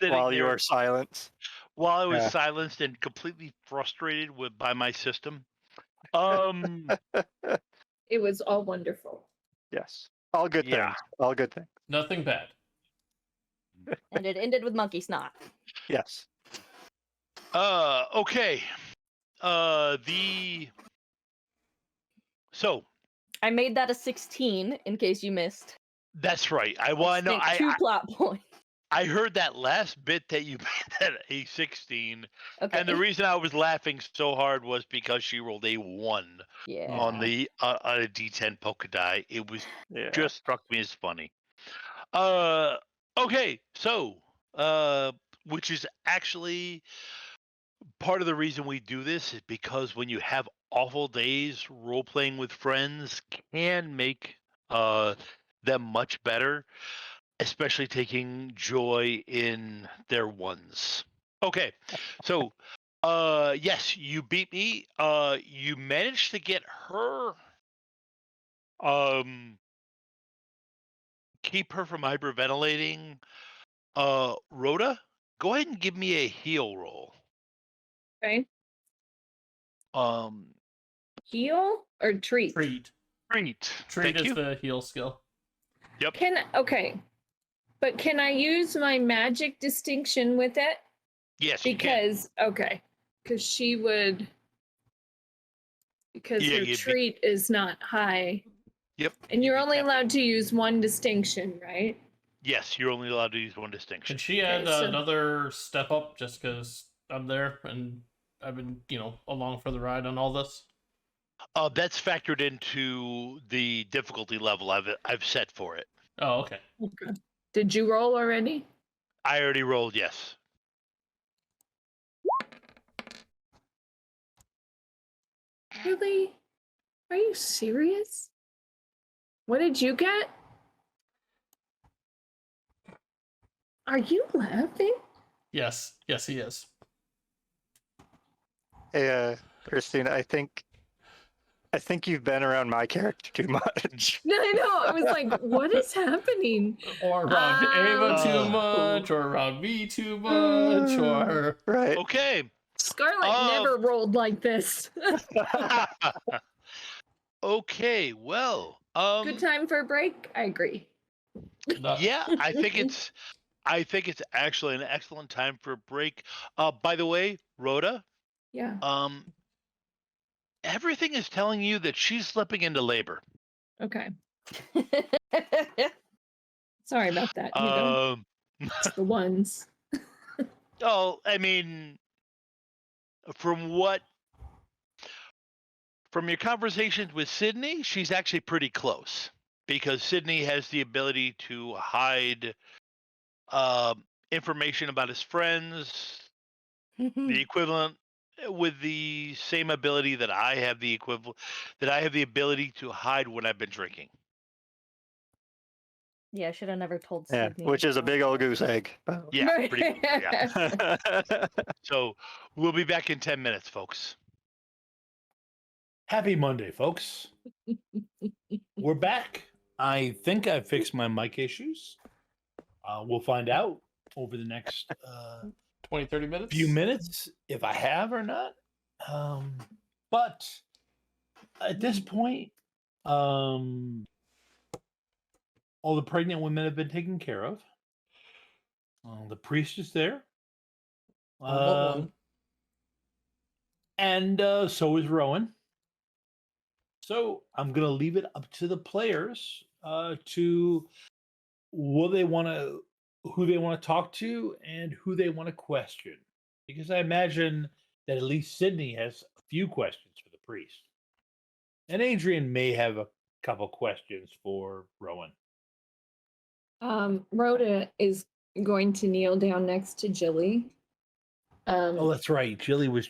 sitting while you there- were silent. while I was Yeah. silenced and completely frustrated by my system. it was all wonderful. Yes. All good Yeah. things. All good things. Nothing bad. And it ended with monkey snot. Yes. Okay. So I made that a 16 in case you missed. that's right. I know. Spent 2 plot points. I heard that last bit that you made that a 16, Okay. and the reason I was laughing so hard was because she rolled a 1 yeah. on the on a D10 polka die. It was Yeah. just struck me as funny. Okay, so which is actually part of the reason we do this is because when you have awful days, role playing with friends can make them much better, especially taking joy in their ones. Okay, so yes, you beat me. You managed to get her keep her from hyperventilating. Rhoda, go ahead and give me a heal roll. Okay. Um, Heal or treat? Treat. Treat. Treat Thank is you. the heal skill. Okay. But can I use my magic distinction with it? Yes, you can. Because she would because Yeah, her you'd be- treat is not high. Yep. And you'd you're be only tempted. allowed to use one distinction, right? Yes, you're only allowed to use one distinction. Can she add Okay, so- another step up just because I'm there and I've been, along for the ride on all this? That's factored into the difficulty level I've set for it. Oh, okay. Okay. Did you roll already? I already rolled yes. Really? Are you serious? What did you get? Are you laughing? Yes, he is. Hey, Christina, I think you've been around my character too much. No, I know. I was like, what is happening? Or around Ava too Oh. much, or around me too much, or Right. Okay. Scarlet never rolled like this. Okay. Well. Good time for a break. I agree. Yeah, I think it's actually an excellent time for a break. By the way, Rhoda, Yeah. everything is telling you that she's slipping into labor. Okay. Sorry about that. Hugo. It's the ones. Oh, I mean, from your conversations with Sydney, she's actually pretty close because Sydney has the ability to hide information about his friends, the equivalent with the same ability that I have the ability to hide when I've been drinking. Yeah, I should have never told Yeah, Sydney. which is a big old goose egg. Yeah, Right. pretty cool. Yeah. So we'll be back in 10 minutes, folks. Happy Monday, folks. We're back. I think I fixed my mic issues. We'll find out over the next 20-30 minutes. few minutes if I have or not. But at this point, all the pregnant women have been taken care of. The priest is there. What one? And so is Rowan. So I'm going to leave it up to the players to who they want to talk to and who they want to question. Because I imagine that at least Sydney has a few questions for the priest. And Adrian may have a couple questions for Rowan. Rhoda is going to kneel down next to Jilly. Oh, that's right. Jilly was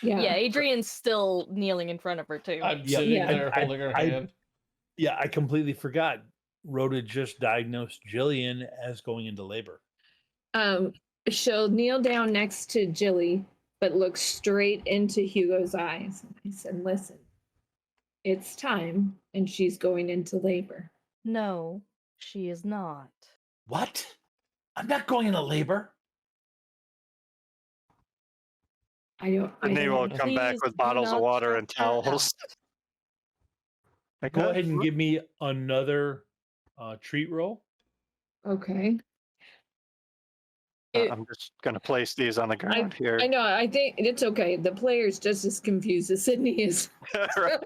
Yeah, Adrian's still kneeling in front of her too. I'm Yeah, sitting yeah. there holding her hand. Yeah, I completely forgot. Rhoda just diagnosed Jillian as going into labor. She'll kneel down next to Jilly, but look straight into Hugo's eyes. I said, listen, it's time, and she's going into labor. No, she is not. What? I'm not going into labor. And they will come back Please with do bottles of not water and stress her out. towels. Like, Go "Oh, ahead and give me another treat roll. Okay. It- I'm just going to place these on the ground here. I know. I think it's okay. The player's just as confused as Sydney is. Right.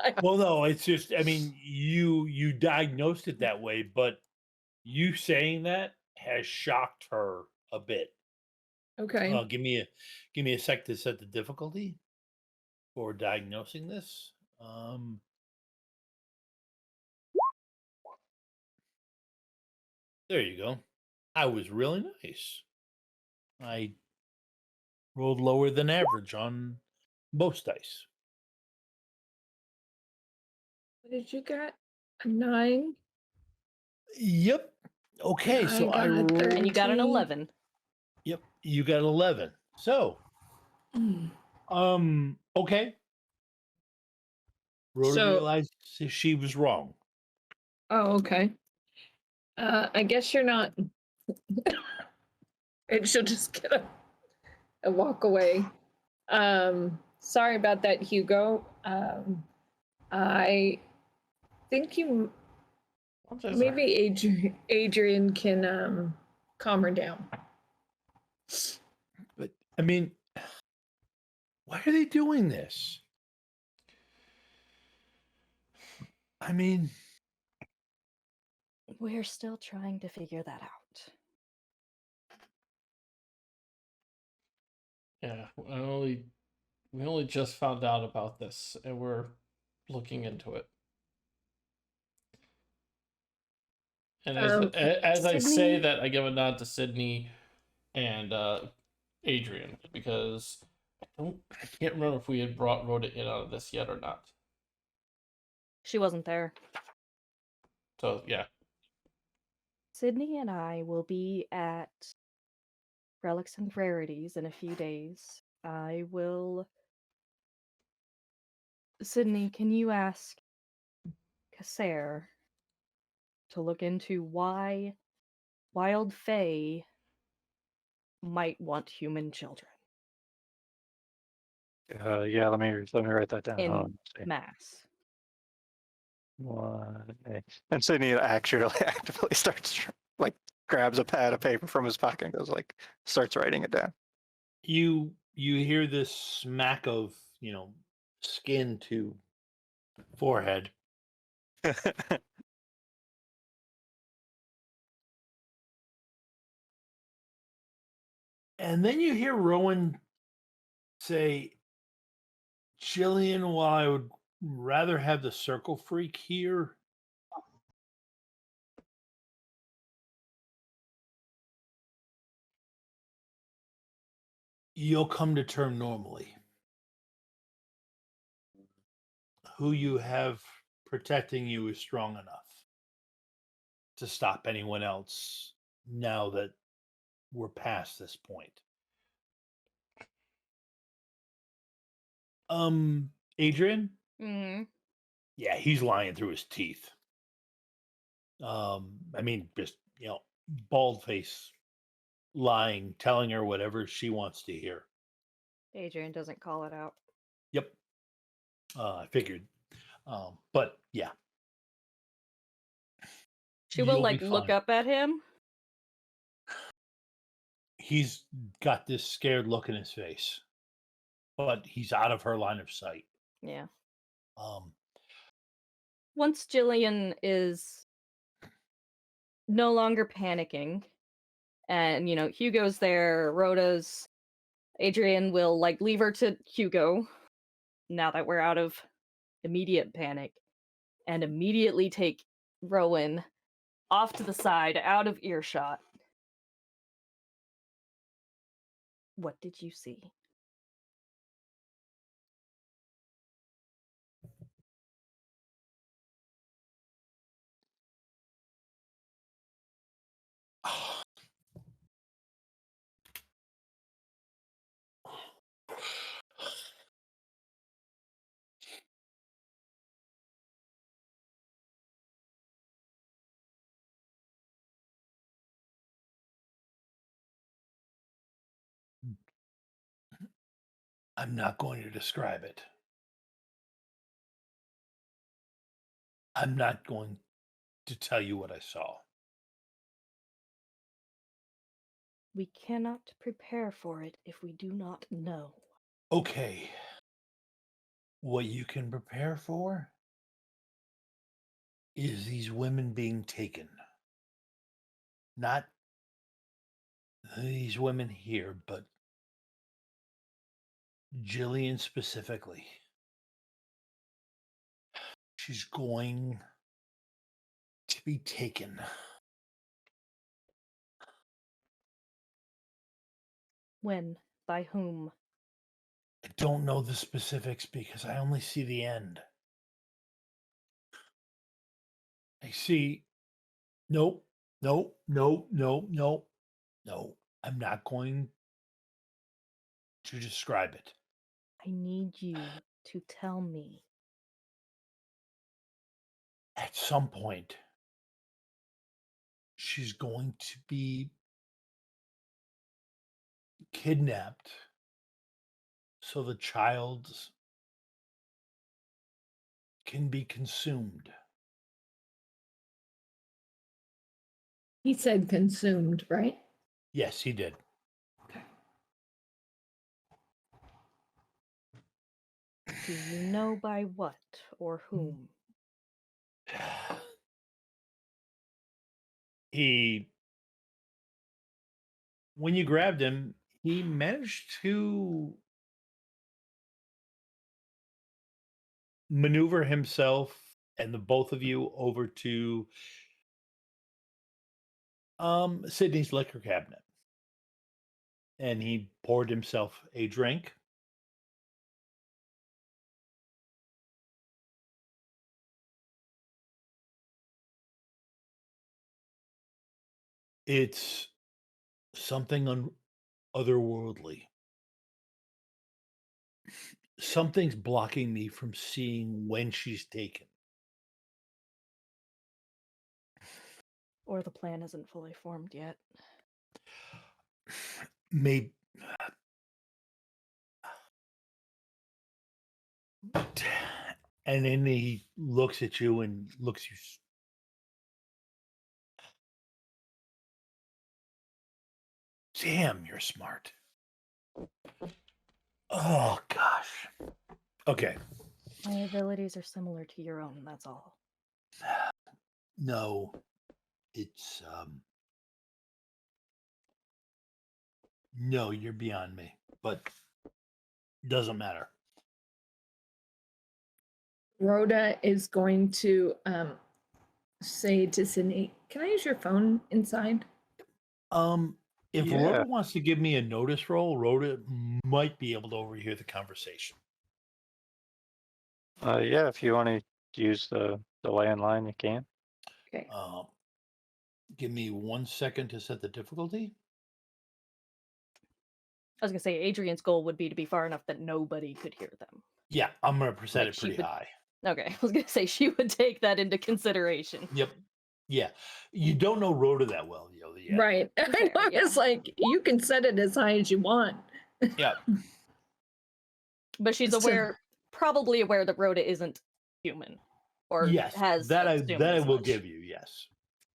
Like, Well, no, it's just you diagnosed it that way, but you saying that has shocked her a bit. okay. Give me a sec to set the difficulty for diagnosing this. There you go. I was really nice. I rolled lower than average on most dice. What did you get? A 9? Yep. Okay, I so got I a rolled. 13. And you got an 11. Yep, you got 11. So, okay. Rhoda So- realized she was wrong. Oh, okay. I guess you're not. And she'll just get up and walk away. Sorry about that, Hugo. I think you I'm so sorry. maybe Adrian can calm her down. But I mean, why are they doing this? I mean, We're still trying to figure that out. Yeah, we only just found out about this, and we're looking into it. And as I say Sydney? that, I give a nod to Sydney and Adrian, because I can't remember if we had brought Rhoda in on this yet or not. She wasn't there. So yeah, Sydney and I will be at Relics and Rarities in a few days. I will. Sydney, can you ask Kasser to look into why Wild Fae might want human children Yeah, let me write that down. Hold on, in let's see. mass? And Sydney actively starts like grabs a pad of paper from his pocket and goes like starts writing it down. You hear this smack of, skin to forehead. And then you hear Rowan say, Jillian, while I would rather have the circle freak here, you'll come to term normally. Who you have protecting you is strong enough to stop anyone else now that we're past this point. Adrian? Mm-hmm. Yeah, he's lying through his teeth. I mean, just, bald face lying, telling her whatever she wants to hear. Adrian doesn't call it out. Yep. I figured. But yeah. She will You'll be look fine. up at him. He's got this scared look in his face, but he's out of her line of sight. Yeah. Um, Once Jillian is no longer panicking, and Hugo's there, Rhoda's, Adrian will leave her to Hugo now that we're out of immediate panic, and immediately take Rowan off to the side, out of earshot. What did you see? I'm not going to describe it. I'm not going to tell you what I saw. We cannot prepare for it if we do not know. Okay. What you can prepare for is these women being taken. Not these women here, but Jillian specifically. She's going to be taken. When? By whom? I don't know the specifics because I only see the end. I see. Nope. Nope. Nope. Nope. Nope. No. I'm not going to describe it. I need you to tell me. At some point, she's going to be kidnapped so the child can be consumed. He said consumed, right? Yes, he did. Do you know by what or whom? he, when you grabbed him, he managed to maneuver himself and the both of you over to Sydney's liquor cabinet, and he poured himself a drink. It's something otherworldly. Something's blocking me from seeing when she's taken. Or the plan isn't fully formed yet. Maybe. And then he looks at you and looks you. Damn, you're smart. Oh gosh. Okay. My abilities are similar to your own, that's all. No, it's no, you're beyond me, but doesn't matter. Rhoda is going to say to Sydney, "Can I use your phone inside?" If Yeah. Rhoda wants to give me a notice roll, Rhoda might be able to overhear the conversation. Yeah, if you want to use the landline, you can. Okay. Give me 1 second to set the difficulty. I was gonna say Adrian's goal would be to be far enough that nobody could hear them. Yeah, I'm gonna set Like, it she pretty would- high. Okay, I was gonna say she would take that into consideration. Yep. Yeah. You don't know Rhoda that well, yet. Right. I Fair, know, yeah. it's like you can set it as high as you want. Yeah. But she's So- aware, probably aware that Rhoda isn't human. Or Yes. has That I assumed that I as will much. give you. Yes.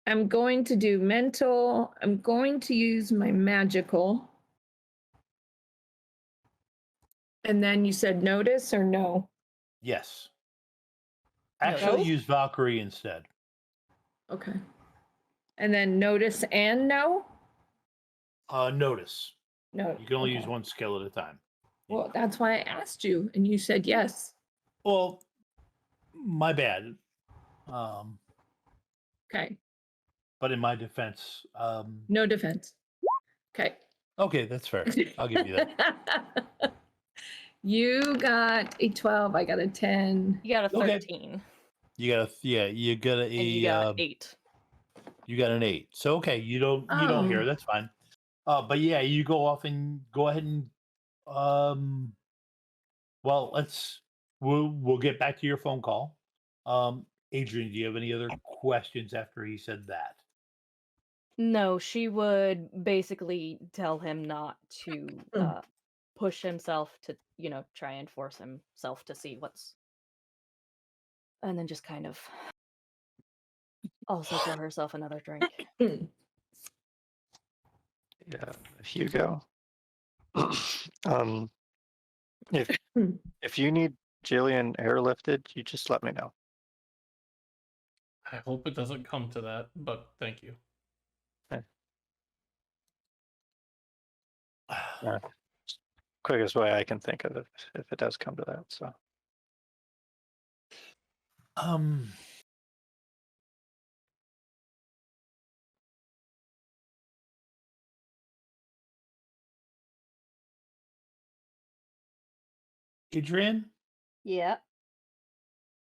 I'm going to do mental. I'm going to use my magical. And then you said notice or no? Yes. Actually, No? use Valkyrie instead. Okay. And then notice and no? Notice. No. You can only use okay. one skill at a time. Well, that's why I asked you, and you said yes. Well, my bad. Okay. But in my defense, No defense. Okay. okay, that's fair. I'll give you that. You got a 12. I got a 10. You got a Okay. 13. You got you got And you got 8. You got an 8. So okay, you don't hear. That's fine. But yeah, you go off and go ahead and well, we'll get back to your phone call. Adrian, do you have any other questions after he said that? No, she would basically tell him not to push himself to, try and force himself to see what's. And then just kind of also pour herself another drink. Yeah, Hugo. If you need Jillian airlifted, you just let me know. I hope it doesn't come to that, but thank you. Quickest way I can think of it if it does come to that. So Adrian, Yeah.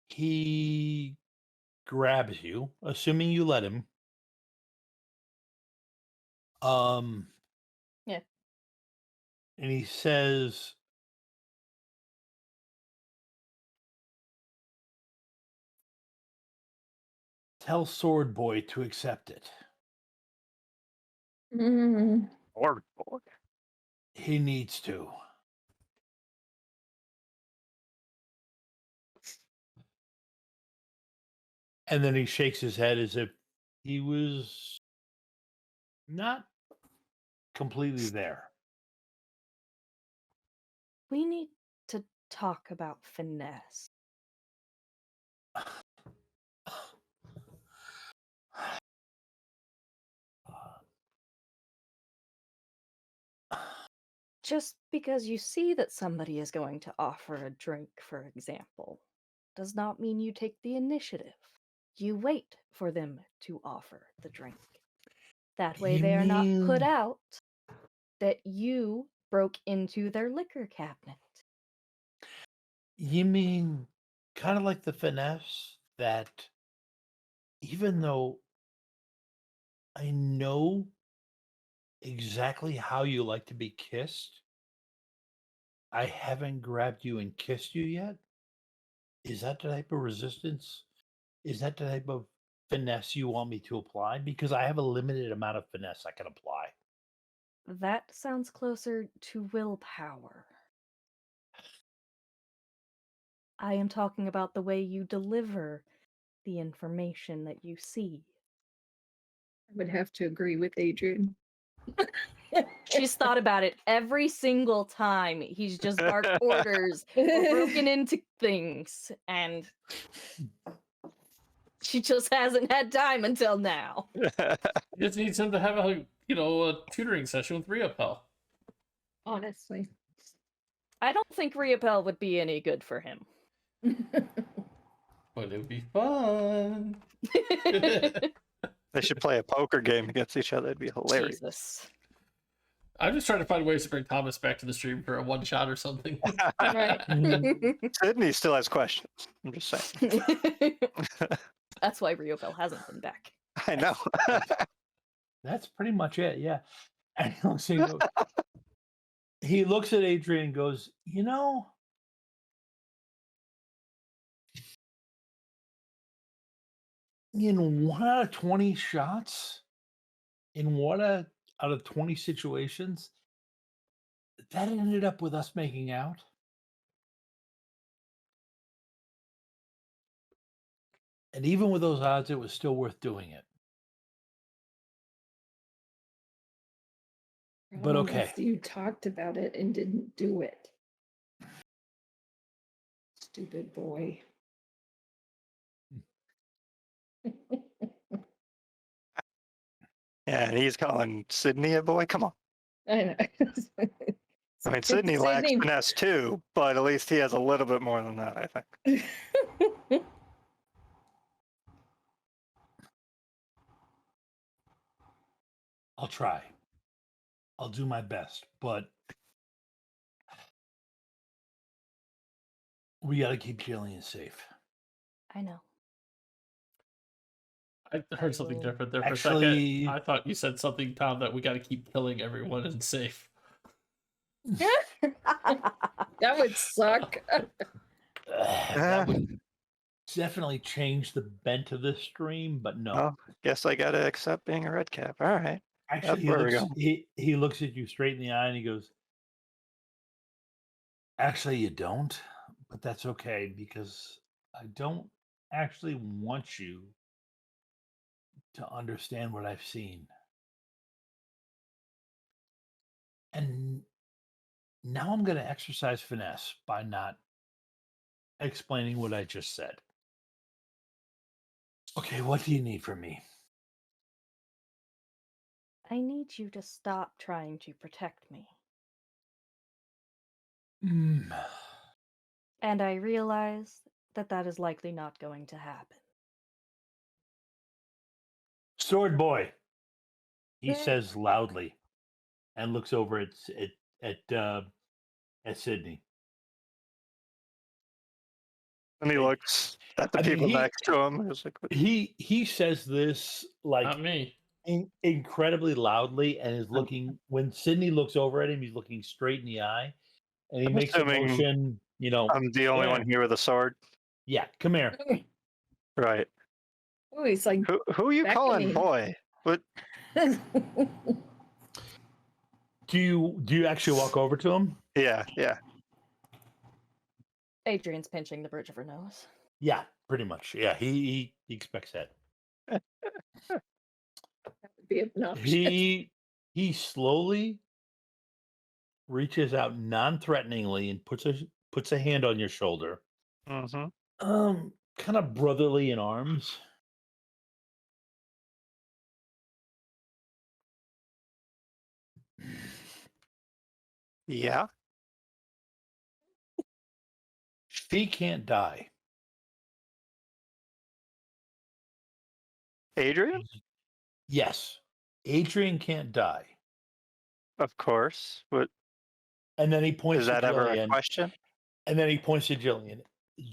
he grabs you, assuming you let him. Yeah. And he says, "Tell Sword Boy to accept it. Lord boy. He needs to." And then he shakes his head as if he was not completely there. We need to talk about finesse. Just because you see that somebody is going to offer a drink, for example, does not mean you take the initiative. You wait for them to offer the drink. That way You they are not put mean out that you broke into their liquor cabinet. you mean kind of like the finesse that even though I know exactly how you like to be kissed, I haven't grabbed you and kissed you yet? Is that the type of resistance? Is that the type of finesse you want me to apply? Because I have a limited amount of finesse I can apply. That sounds closer to willpower. I am talking about the way you deliver the information that you see. I would have to agree with Adrian. She's thought about it every single time he's just barked orders or broken into things, and she just hasn't had time until now. You just need him to have a tutoring session with Riopel. Honestly. I don't think Riopel would be any good for him. But it would be fun. They should play a poker game against each other. It'd be hilarious. Jesus. I'm just trying to find ways to bring Thomas back to the stream for a one shot or something. Right. Sydney still has questions. I'm just saying. That's why Riopel hasn't been back. I know. That's pretty much it, yeah. And he looks at Adrian and goes, in 1 out of 20 shots, in 1 out of 20 situations, that ended up with us making out. And even with those odds, it was still worth doing it. But okay. You talked about it and didn't do it. Stupid boy. Yeah, and he's calling Sydney a boy. Come on. I know. I mean, Sydney lacks finesse too, but at least he has a little bit more than that, I think. I'll try. I'll do my best, but we got to keep Jillian safe. I know. I heard something different there for Actually, a second. I thought you said something, Tom, that we got to keep killing everyone and safe. That would suck. That would definitely change the bent of this stream, but no. Oh, guess I gotta accept being a red cap. All right. Actually, he looks at you straight in the eye and he goes, actually, you don't, but that's okay because I don't actually want you to understand what I've seen. And now I'm going to exercise finesse by not explaining what I just said. Okay, what do you need from me? I need you to stop trying to protect me. And I realize that that is likely not going to happen. Sword boy, he says loudly, and looks over at Sydney. And he looks at the people next to him. Like, he says this like Not me. Incredibly loudly, and is looking. When Sydney looks over at him, he's looking straight in the eye, and he makes a motion. I'm the only one here with a sword. Yeah, come here. Right. Oh, he's like, who are you calling boy? What? Do you actually walk over to him? Yeah. Adrian's pinching the bridge of her nose. Yeah, pretty much. Yeah, he expects that. That would be obnoxious. He slowly reaches out non-threateningly and puts a hand on your shoulder. Mm-hmm. Kind of brotherly in arms. Yeah. She can't die. Adrian? Yes, Adrian can't die. Of course. What And then he points is to that ever a Jillian. question? And then he points to Jillian.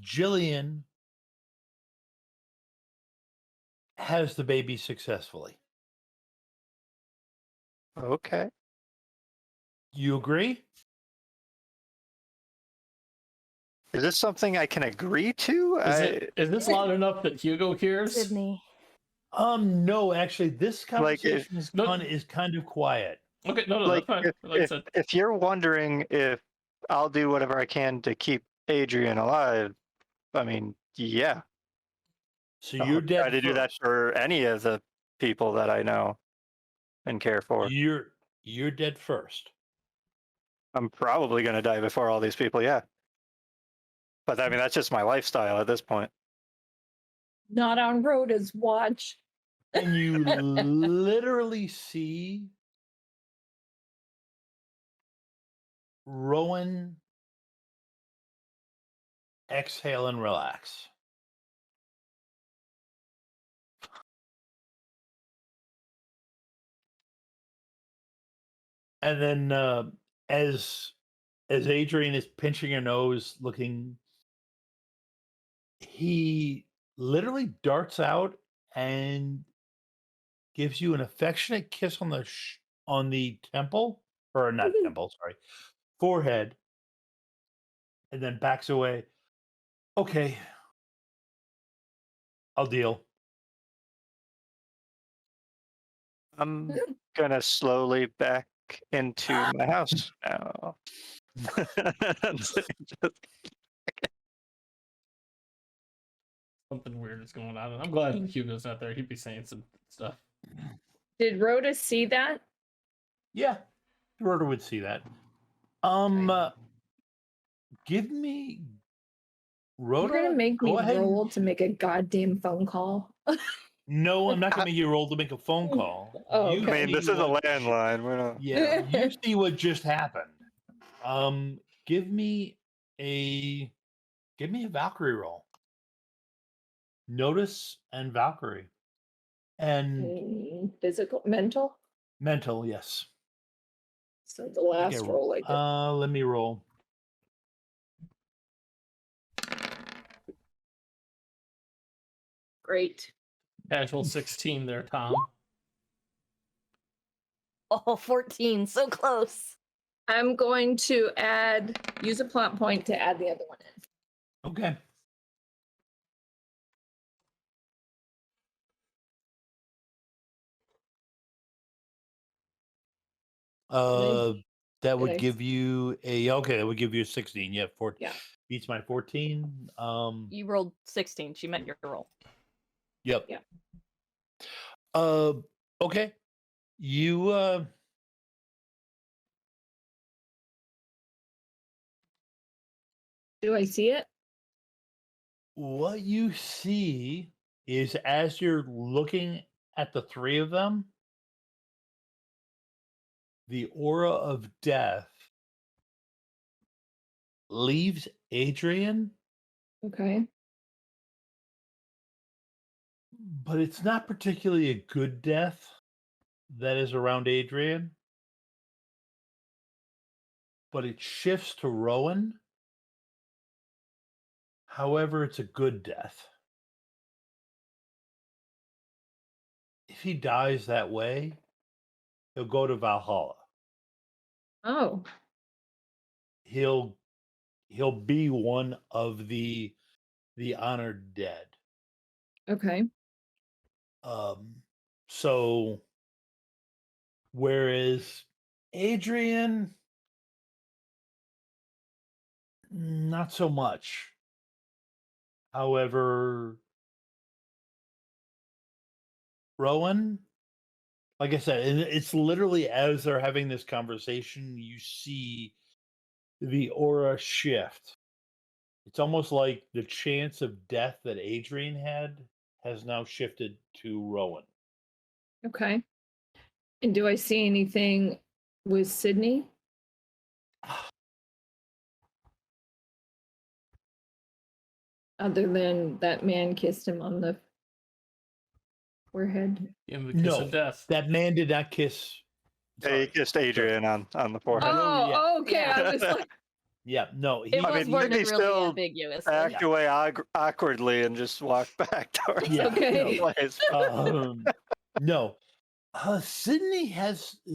Jillian has the baby successfully. Okay. You agree? Is this something I can agree to? Is this loud enough that Hugo hears? Sydney. No, actually, this Like, conversation No. is kind of quiet. Okay, no, like that's fine. Like I if, said, if you're wondering if I'll do whatever I can to keep Adrian alive, I mean, yeah. So I'll you're try dead to do that first. for any of the people that I know and care for. You're dead first. I'm probably going to die before all these people, yeah. But I mean, that's just my lifestyle at this point. Not on Rhoda's watch. And you literally see Rowan exhale and relax. And then as Adrian is pinching her nose, looking, he literally darts out and gives you an affectionate kiss on the temple, or not temple, sorry, forehead, and then backs away. Okay, I'll deal. I'm going to slowly back into my house now. something weird is going on. And I'm glad Hugo's not there. He'd be saying some stuff. Did Rhoda see that? Yeah, Rhoda would see that. Give me Rhoda. You're gonna make me go ahead. roll to make a goddamn phone call. No, I'm not gonna make you roll to make a phone call. Oh, You okay. I mean, this see is a what landline. We're not... Yeah, you see what just happened. Give me a Valkyrie roll. Notice and Valkyrie. And Physical, mental. mental, yes. So the last Okay, roll I did. let me roll. Great. Casual 16 there, Tom. Oh, 14. So close. I'm going to use a plot point to add the other one in. Okay. That would give you that would give you a 16. Yeah, 14. Yeah. Beats my 14. You rolled 16. She meant your roll. Yep. Yeah. Okay. You Do I see it? what you see is, as you're looking at the three of them, the aura of death leaves Adrian, Okay. but it's not particularly a good death that is around Adrian. But it shifts to Rowan. However, it's a good death. If he dies that way, he'll go to Valhalla. Oh. He'll be one of the honored dead. Okay. So whereas Adrian, not so much. However, Rowan, like I said, and it's literally as they're having this conversation, you see the aura shift. It's almost like the chance of death that Adrian had has now shifted to Rowan. Okay. And do I see anything with Sydney? other than that man kissed him on the forehead. Give him the kiss No, of death. that man did not kiss. Yeah, Sorry. he kissed Adrian on the forehead. Oh, yeah. Oh, okay. Yeah. I was like, Yeah, no, he. It I was mean, worded he really still ambiguously. backed away awkwardly and just walked back towards Yeah, okay. the place. No, Sydney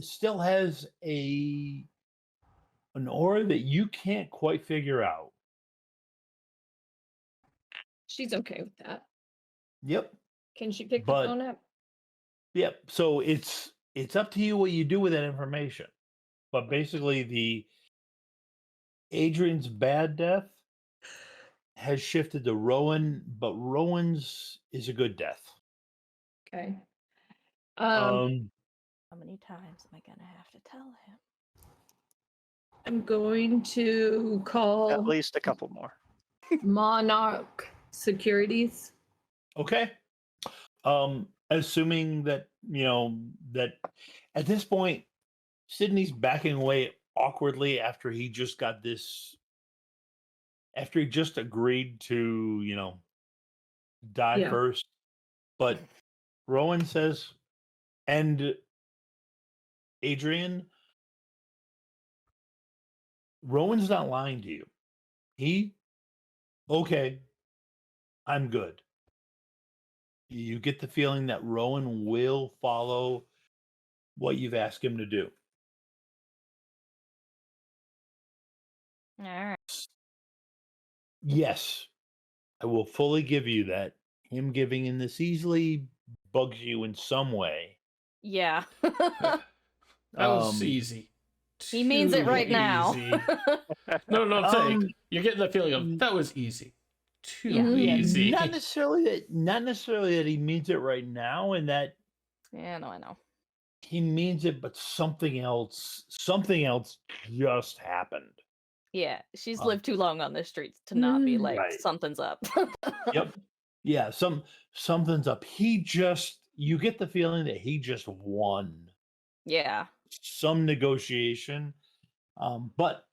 still has an aura that you can't quite figure out. She's okay with that. Yep, Can she pick But- the phone up? yep. So it's up to you what you do with that information. But basically, the Adrian's bad death has shifted to Rowan, but Rowan's is a good death. Okay. How many times am I gonna have to tell him? I'm going to At call least a couple more. Monarch Securities. Okay. Assuming that, that at this point, Sydney's backing away awkwardly after he just agreed to, die Yeah. first. But Rowan says, and Adrian, Rowan's not lying to you. Okay, I'm good. You get the feeling that Rowan will follow what you've asked him to do. All right. Yes, I will fully give you that. Him giving in this easily bugs you in some way. Yeah. That was Um, easy. He means it Too right now. easy. No, I'm saying Um, you're getting the feeling of that was easy. Too Yeah. easy. Not necessarily that he means it right now, and that Yeah, no, I know. he means it, but something else just happened. Yeah, she's Um, lived too long on the streets to not be like Right. something's up. Yep. Yeah, something's up. You get the feeling that he just won Yeah. some negotiation. But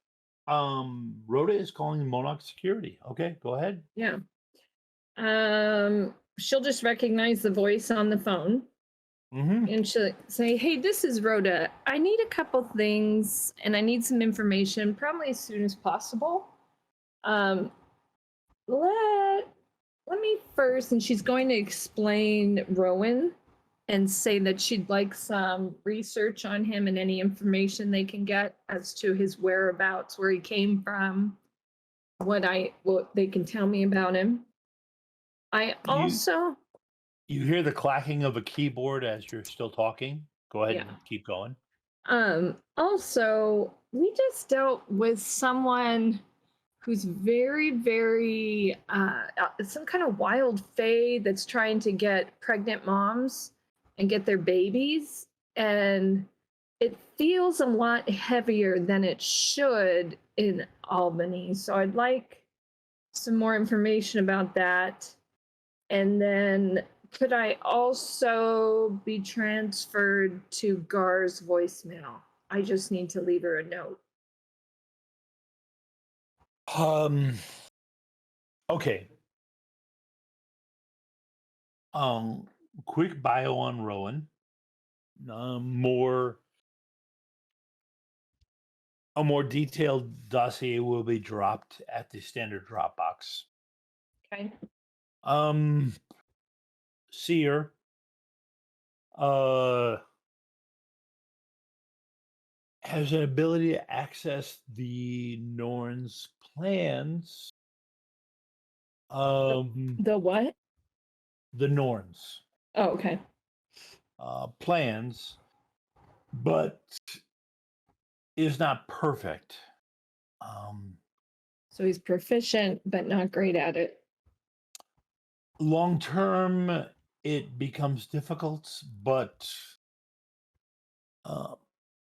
Rhoda is calling Monarch Security. Okay, go ahead. Yeah. She'll just recognize the voice on the phone Mm-hmm. and she'll say, "Hey, this is Rhoda. I need a couple things and I need some information, probably as soon as possible. Um, let me first," and she's going to explain Rowan and say that she'd like some research on him and any information they can get as to his whereabouts, where he came from, what they can tell me about him. I also You hear the clacking of a keyboard as you're still talking. Go ahead Yeah. and keep going. also we just dealt with someone who's very, very some kind of wild fae that's trying to get pregnant moms and get their babies, and it feels a lot heavier than it should in Albany. So I'd like some more information about that. And then could I also be transferred to Gar's voicemail? I just need to leave her a note. Okay. Quick bio on Rowan. A more detailed dossier will be dropped at the standard Dropbox. Okay. Seer has an ability to access the Norn's plans. The what? The Norns Oh, okay. plans, but is not perfect. So he's proficient, but not great at it. Long term, it becomes difficult, but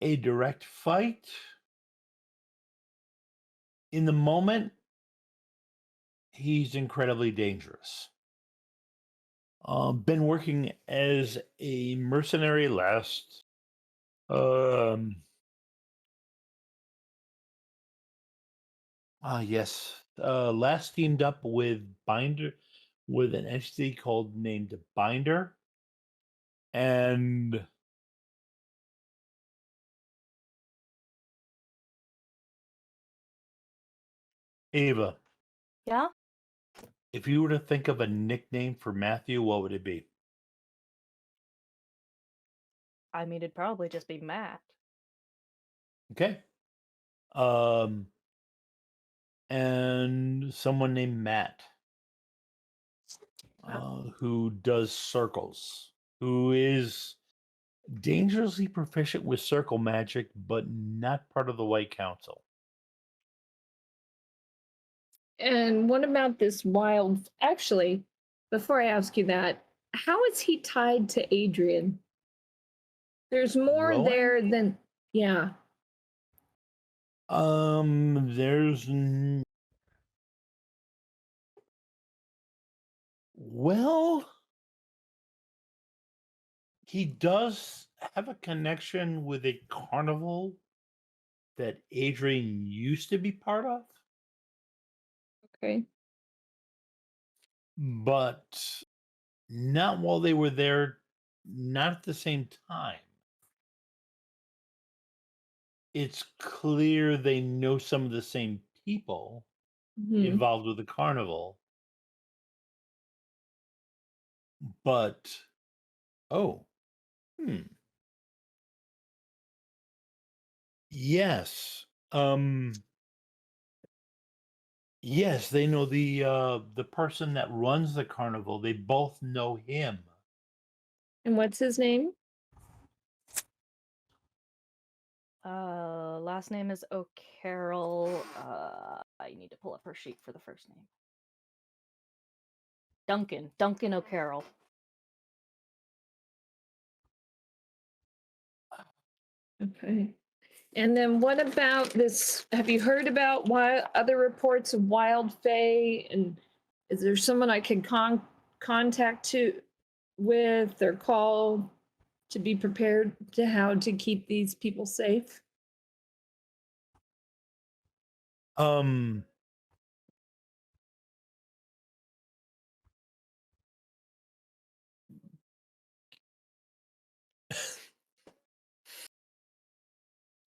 a direct fight in the moment, he's incredibly dangerous. Been working as a mercenary last yes, last teamed up with Binder, with an entity called named Binder, and Ava. Yeah? If you were to think of a nickname for Matthew, what would it be? I mean, it'd probably just be Matt. Okay. And someone named Matt, who does circles, who is dangerously proficient with circle magic, but not part of the White Council. And what about this wild? Actually, before I ask you that, how is he tied to Adrian? There's more Rowan? there than, yeah. There's well, he does have a connection with a carnival that Adrian used to be part of, Okay. but not while they were there, not at the same time. It's clear they know some of the same people Mhm. involved with the carnival, but oh, yes, yes, they know the person that runs the carnival. They both know him. And what's his name? Last name is O'Carroll. I need to pull up her sheet for the first name. Duncan O'Carroll. Okay. And then what about this? Have you heard about other reports of wild fae? And is there someone I can contact with or call to be prepared to how to keep these people safe? Um,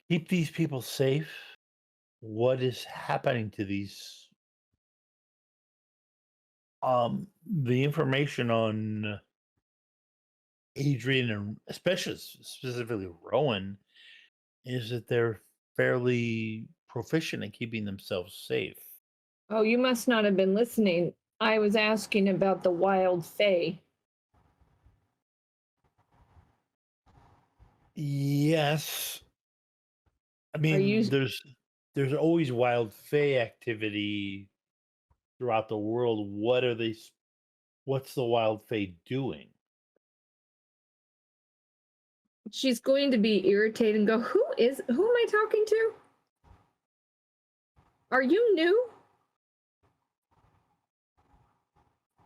keep these people safe. What is happening to these? The information on Adrian and especially specifically Rowan is that they're fairly proficient in keeping themselves safe. Oh, you must not have been listening. I was asking about the wild fae. Yes. I mean, you- there's always wild fae activity throughout the world. What's the wild fae doing? She's going to be irritated and go, who am I talking to? Are you new?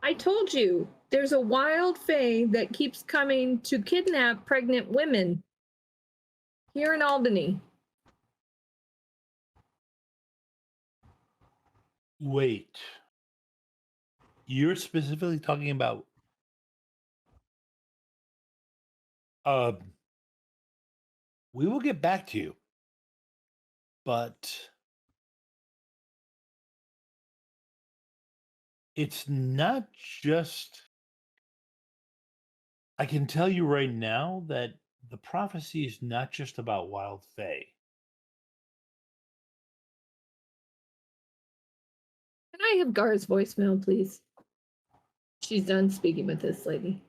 I told you, there's a wild fae that keeps coming to kidnap pregnant women here in Albany. Wait. You're specifically talking about we will get back to you. But it's not just I can tell you right now that the prophecy is not just about wild fae. Can I have Gar's voicemail, please? She's done speaking with this lady.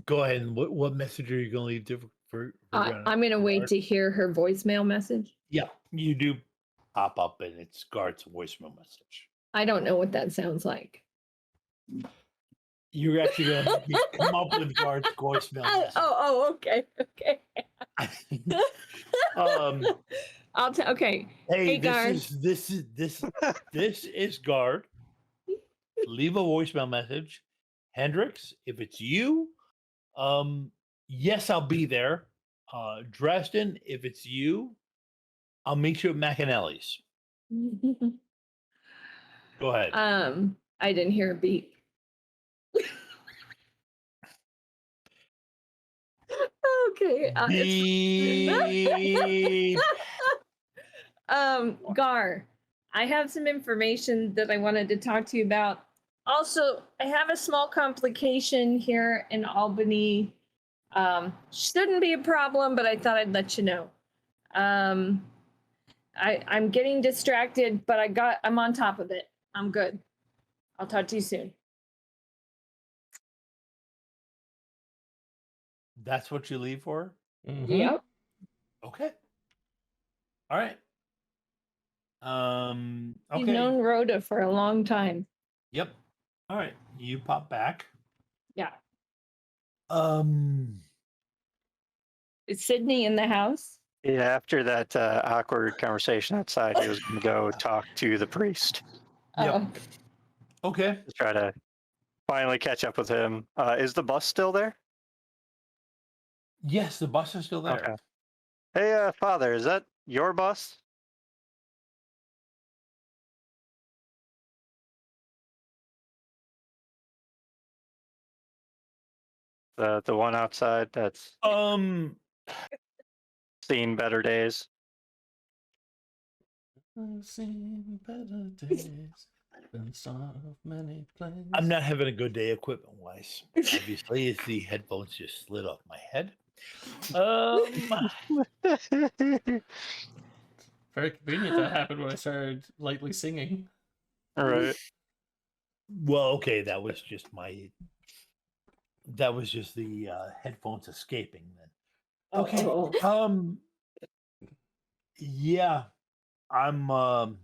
Go ahead. And what message are you going to leave for I'm going to wait to hear her voicemail message. Yeah, you do pop up and it's Guard's voicemail message. I don't know what that sounds like. You're actually going to come up with Guard's voicemail message. Okay. Okay. Hey, Guard. this is Guard. Leave a voicemail message. Hendrix, if it's you, Yes, I'll be there. Dresden, if it's you, I'll meet you at McAnally's. Go ahead. I didn't hear a beep. Okay. Beep. Gar, I have some information that I wanted to talk to you about. Also, I have a small complication here in Albany. Shouldn't be a problem, but I thought I'd let you know. I'm getting distracted, but I'm on top of it. I'm good. I'll talk to you soon. That's what you leave for? Mhm. Yep. Okay. All right. You've Okay. known Rhoda for a long time. Yep. All right. You pop back. Yeah. Um, Is Sydney in the house? Yeah, after that awkward conversation outside, he was going to go talk to the priest Yep. Oh. Okay. to try to finally catch up with him. Is the bus still there? Yes, the bus is still there. Okay. Hey, Father, is that your bus? The one outside that's seen better days. I've seen better days than some of many places. I'm not having a good day equipment wise. Obviously, it's the headphones just slid off my head. Very convenient that happened when I started lightly singing. All right. Well, okay, that was just the headphones escaping then. Okay. Oh. Yeah. I'm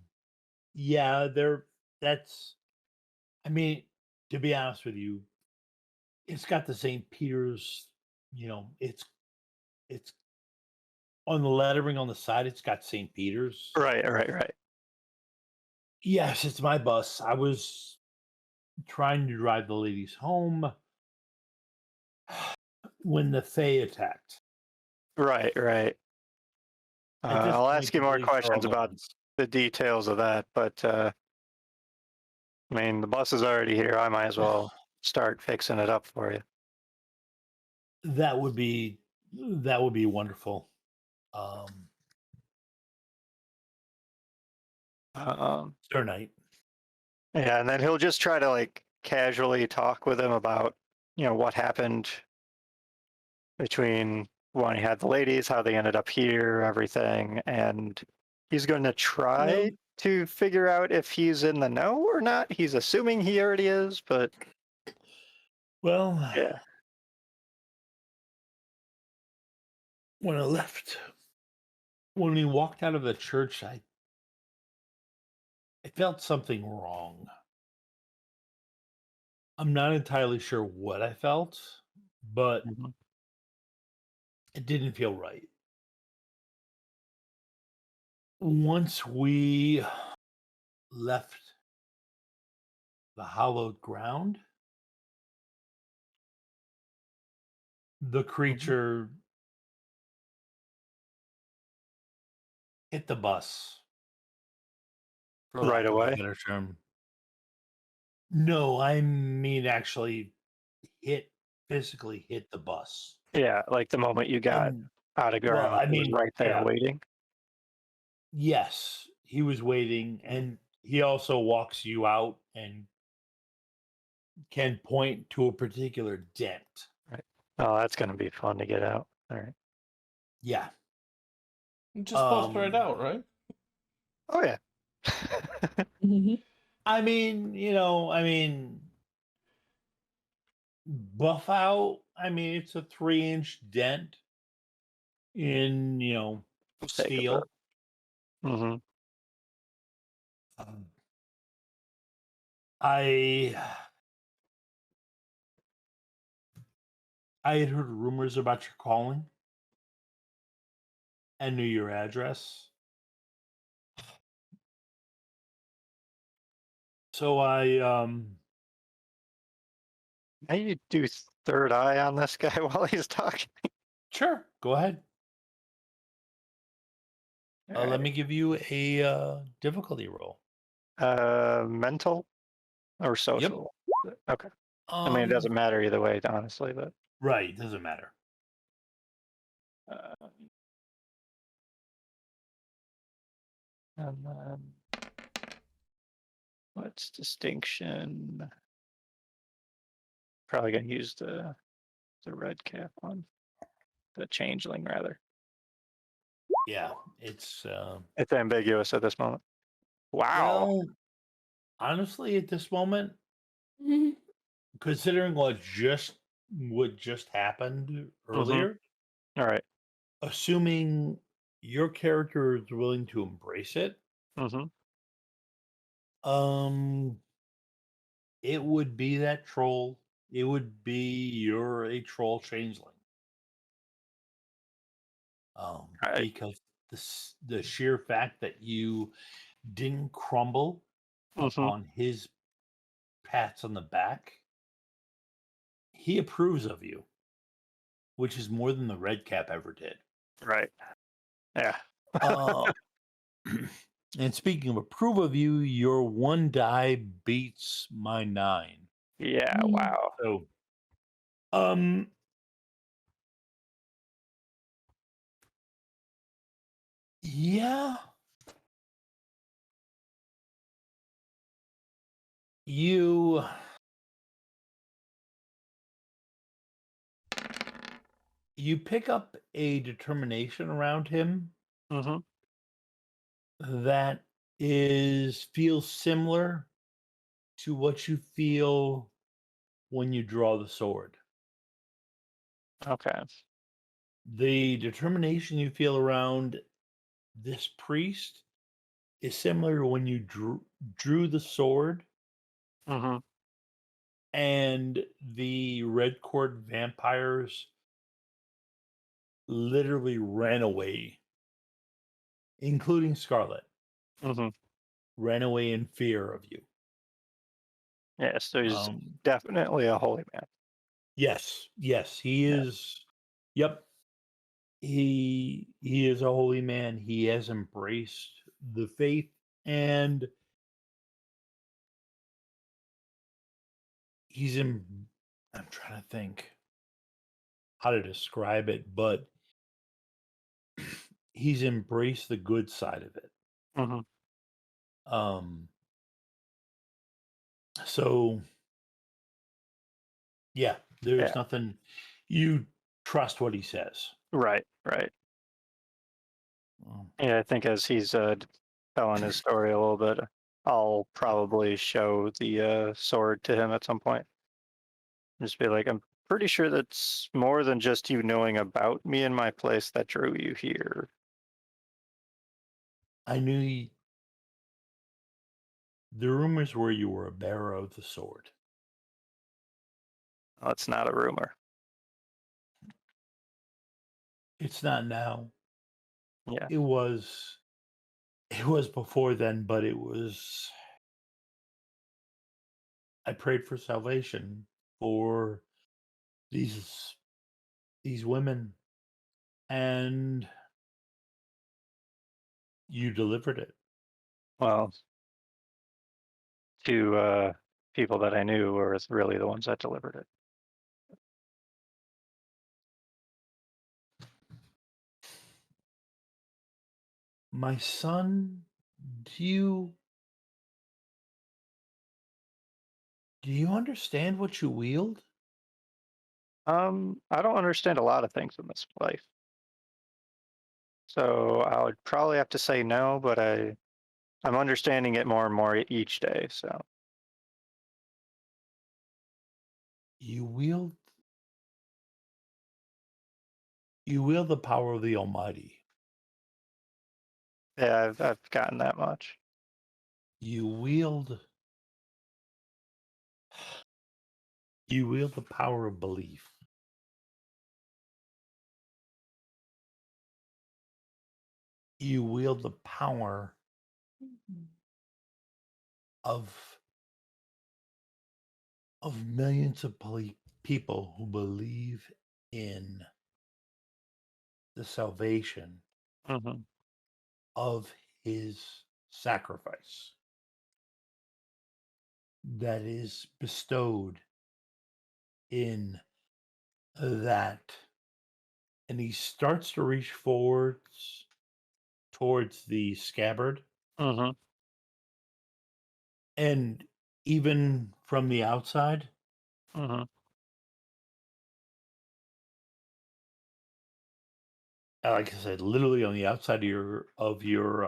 yeah, I mean, to be honest with you, it's got the St. Peter's, it's on the lettering on the side, it's got St. Peter's. Right. Yes, it's my bus. I was trying to drive the ladies home when the Fae attacked. Right. At this I'll point, ask you the more police are questions all about over. the details of that, but I mean, the bus is already here. I might as well start fixing it up for you. That would be wonderful. Sir Knight. Yeah, and then he'll just try to like casually talk with him about, what happened between when he had the ladies, how they ended up here, everything, and he's going to try to figure out if he's in the know or not. He's assuming he already is, but Well, yeah. when we walked out of the church, I felt something wrong. I'm not entirely sure what I felt, but Mhm. it didn't feel right. Once we left the hallowed ground, the creature hit the bus, for Right lack of a away. better term. No, I mean actually physically hit the bus. Yeah, like the moment you got And out of well, ground, I he was mean, right there yeah, waiting. yes, he was waiting, and he also walks you out and can point to a particular dent. Right. Oh, that's going to be fun to get out. All right. Yeah. Just bust right out, right? Oh yeah. I mean, buff out. I mean, it's a 3-inch dent in, Take a steel. Mm-hmm. Um, I I had heard rumors about your calling and knew your address. So I How you do third eye on this guy while he's talking? Sure, go ahead. All Let right. me give you a difficulty roll. Mental or social? Okay. I mean, it doesn't matter either way, honestly, but Right, doesn't matter. uh, and then what's distinction? Probably gonna use the red cap one, the changeling rather. Yeah, it's It's ambiguous at this moment. Wow. well, honestly, at this moment, considering what just happened earlier, All right. assuming your character is willing to embrace it, Mm-hmm. um, it would be that troll. It would be you're a troll changeling. Right. Because the sheer fact that you didn't crumble Mm-hmm. upon his pats on the back, he approves of you, which is more than the red cap ever did. Right. Yeah. Uh, and speaking of approve of you, your one die beats my 9. Yeah. Wow. So, um, yeah, you you pick up a determination around him Mm-hmm. that feels similar to what you feel when you draw the sword. Okay. The determination you feel around this priest is similar to when you drew the sword Mm-hmm. and the red cord vampires literally ran away, including Scarlet, Mm-hmm. ran away in fear of you. Yeah. So he's Um, definitely a holy man. yes, he Yeah. is. Yep, he is a holy man. He has embraced the faith, and he's in. I'm trying to think how to describe it, but he's embraced the good side of it. Mm-hmm. Um, so yeah, Yeah. there's nothing. You trust what he says. Right. Right. Um, Yeah. I think as he's telling his story a little bit, I'll probably show the sword to him at some point. Just be like, I'm pretty sure that's more than just you knowing about me and my place that drew you here. I knew the rumors were you were a bearer of the sword. That's not a rumor. It's not now. Yeah. It was. It was before then, but it was. I prayed for salvation for these these women, and you delivered it. Well, two people that I knew were really the ones that delivered it. My son, do you understand what you wield? I don't understand a lot of things in this life. So I would probably have to say no, but I'm understanding it more and more each day. So You wield you wield the power of the Almighty. yeah, I've gotten that much. You wield the power of belief. You wield the power of of millions of people who believe in the salvation Mm-hmm. of his sacrifice that is bestowed in that. And he starts to reach forwards towards the scabbard. Mm-hmm. And even from the outside, Mm-hmm. like I said, literally on the outside of your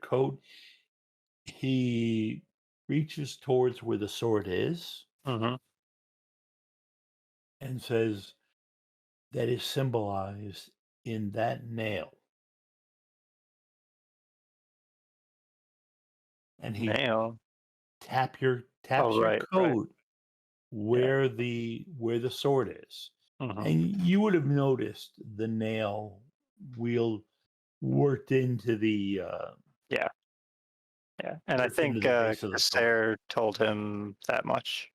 coat, he reaches towards where the sword is Mm-hmm. and says, "That is symbolized in that nail." And he Nail. taps Oh, your right. coat Yeah. where the sword is. Mm-hmm. And you would have noticed the nail wheel worked into the Yeah. Yeah. And I worked into think the base of the sword. Kasser told him that much.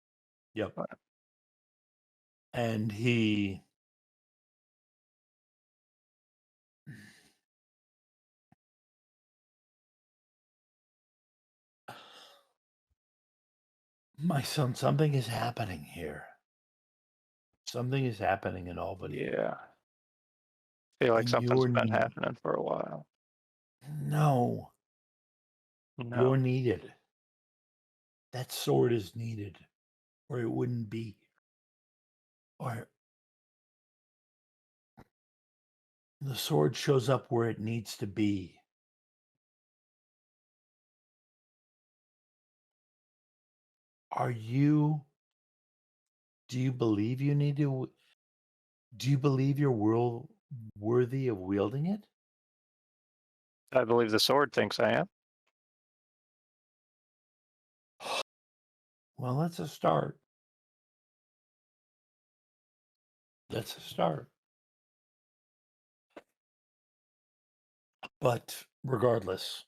Yep. Right. And he my son, something is happening here. Something is happening in Albany. Yeah. I feel like And something's been happening for a while. No, No. you're needed. That sword is needed, or it wouldn't be. Or the sword shows up where it needs to be. Do you believe you need to? Do you believe you're worthy of wielding it? I believe the sword thinks I am. Well, that's a start. That's a start. But regardless,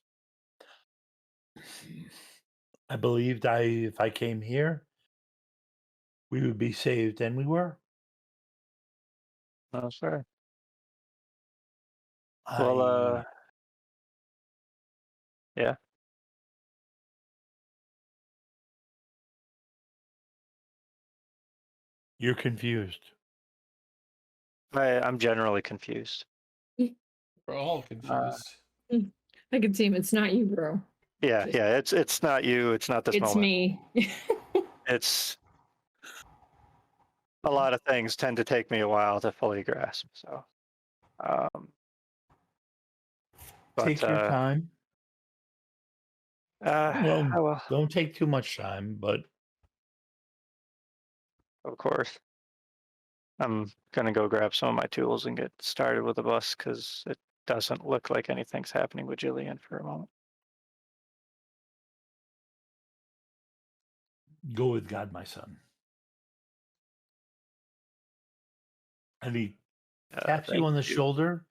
I believed if I came here, we would be saved, and we were. No, sir. Well, yeah. You're confused. I'm generally confused. We're all confused. I can see him. It's not you, bro. Yeah, Just- yeah. It's not you. It's not this It's moment. me. It's a lot of things tend to take me a while to fully grasp. So, Take your time. Well, well, don't take too much time, but of course, I'm gonna go grab some of my tools and get started with the bus because it doesn't look like anything's happening with Jillian for a moment. go with God, my son. And he taps you Thank on the shoulder.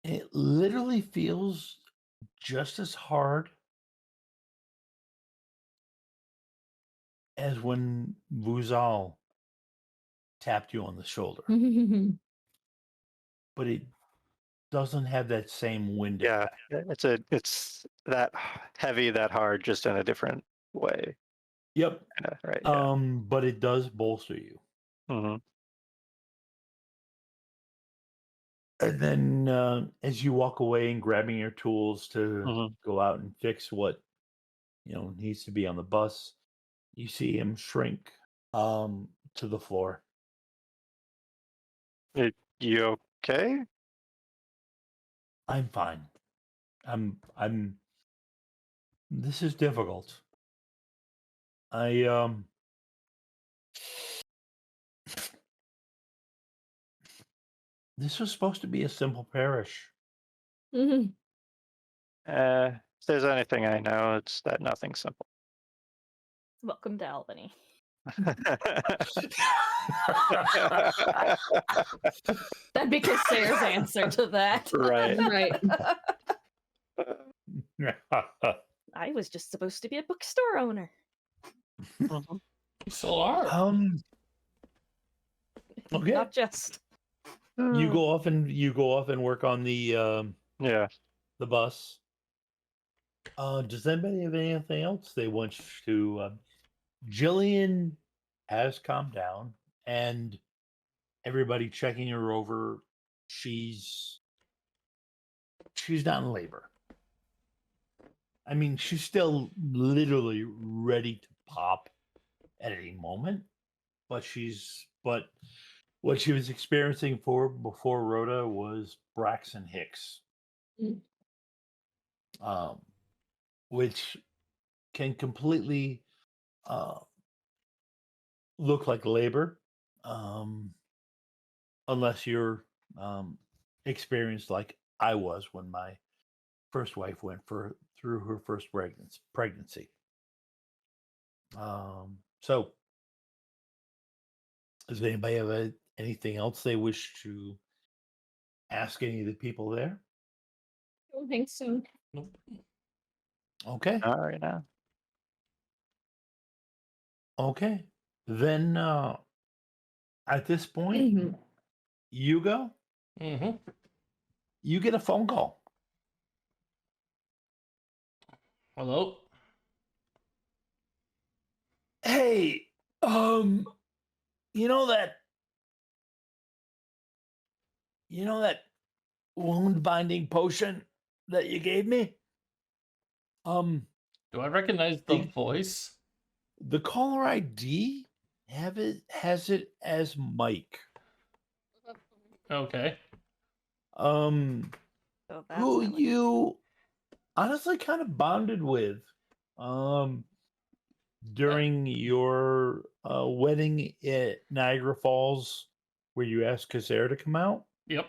And it literally feels just as hard as when Vuzal tapped you on the shoulder, but it doesn't have that same wind Yeah, effect. it's that heavy, that hard, just in a different way. Yep. Kinda, right? Yeah. But it does bolster you. Hmm. And then as you walk away and grabbing your tools to Hmm. go out and fix what needs to be on the bus, you see him shrink to the floor. You okay? I'm fine. I'm this is difficult. I this was supposed to be a simple parish. Mhm. If there's anything I know, it's that nothing's simple. Welcome to Albany. That'd be Sarah's answer to that. Right. Right. I was just supposed to be a bookstore owner. Mhm. You still are. Okay. Not just. You go off and work on Yeah. the bus. Does anybody have anything else they want to? Jillian has calmed down, and everybody checking her over. She's not in labor. I mean, she's still literally ready to pop at any moment, but what she was experiencing before Rhoda was Braxton Hicks, Mm. um, which can completely uh, look like labor, um, unless you're experienced like I was when my first wife went through her first pregnancy. So, does anybody have anything else they wish to ask any of the people there? I don't think so. Nope. Okay. All right now. Okay. Then at this point, Mhm. Hugo, Mm-hmm. you get a phone call. Hello. Hey, you know that wound binding potion that you gave me? Do I recognize the The- voice? The caller ID has it as Mike. Okay. So that's Who not like- you honestly kind of bonded with during your wedding at Niagara Falls, where you asked Kazare to come out. Yep.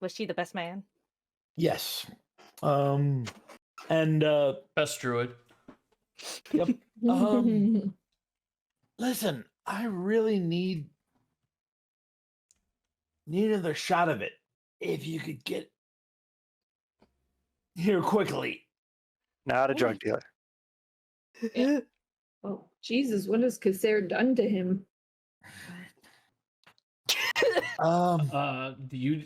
Was she the best man? Yes. And Best druid. yep. Listen, I really need another shot of it. If you could get here quickly. Not a drug dealer. Oh, Jesus, what has Casair done to him?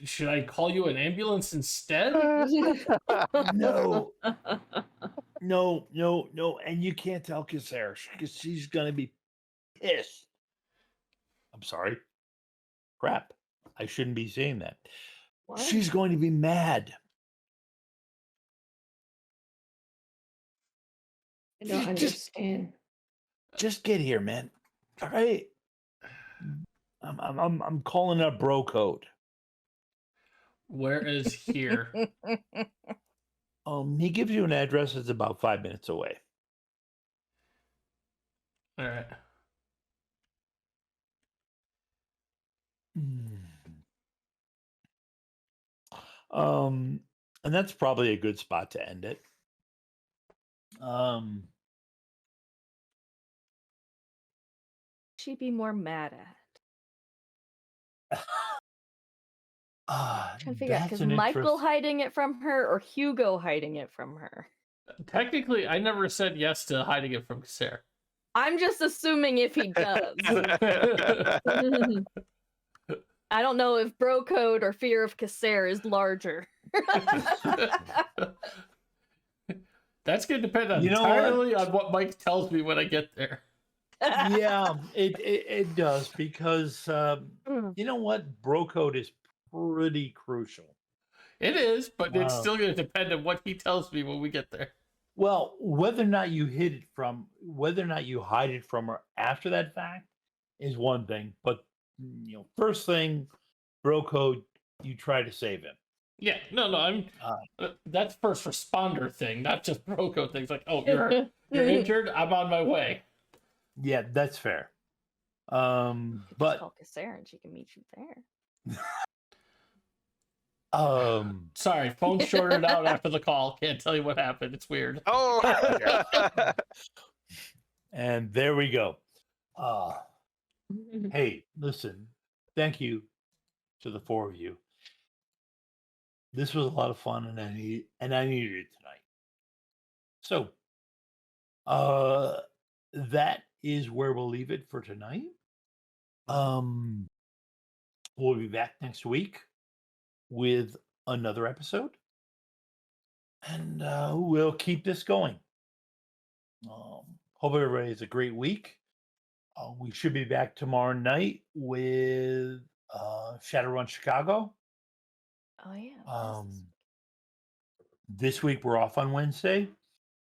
Should I call you an ambulance instead? No, no, and you can't tell Kazare because she's gonna be pissed. I'm sorry. Crap. I shouldn't be saying that. What? She's going to be mad. I don't Just- understand. Just get here, man. All right. I'm calling up bro code. Where is here? He gives you an address that's about 5 minutes away. All right. And that's probably a good spot to end it. She'd be more mad at. Trying to figure out, That's because an Michael interest- hiding it from her or Hugo hiding it from her? Technically, I never said yes to hiding it from Sarah. I'm just assuming if he does. I don't know if bro code or fear of Casair is larger. That's going to depend You know what? entirely on what Mike tells me when I get there. Yeah, it does because you know what? Bro code is pretty crucial. It is, but it's Wow. still going to depend on what he tells me when we get there. Well, whether or not you hide it from her after that fact is one thing, but first thing, bro code, you try to save him. Yeah, no, I'm. That's first responder thing, not just broco things. Like, oh, you're injured. I'm on my way. Yeah, that's fair. Just But call Casair and she can meet you there. Sorry, phone shorted out after the call. Can't tell you what happened. It's weird. Oh. And there we go. Hey, listen, thank you to the four of you. This was a lot of fun, and I needed it tonight. So, that is where we'll leave it for tonight. Um, we'll be back next week with another episode, and we'll keep this going. Hope everybody has a great week. We should be back tomorrow night with Shadowrun Chicago. Oh yeah. This week we're off on Wednesday,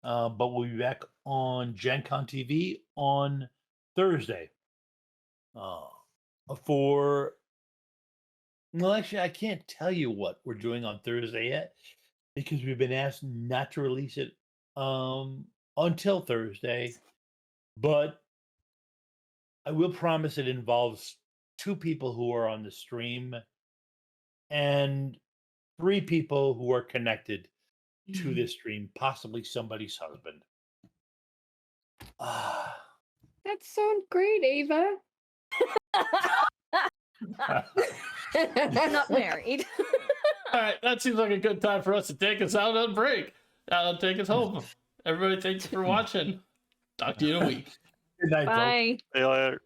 but we'll be back on Gen Con TV on Thursday. For well, actually, I can't tell you what we're doing on Thursday yet because we've been asked not to release it until Thursday. But I will promise it involves 2 people who are on the stream and 3 people who are connected to this stream, possibly somebody's husband. That sounds great, Ava. I'm not married. All right, that seems like a good time for us to take us out on break. Take us home. Everybody, thanks for watching. Talk to you in a week. Good night, folks. Bye. See you later.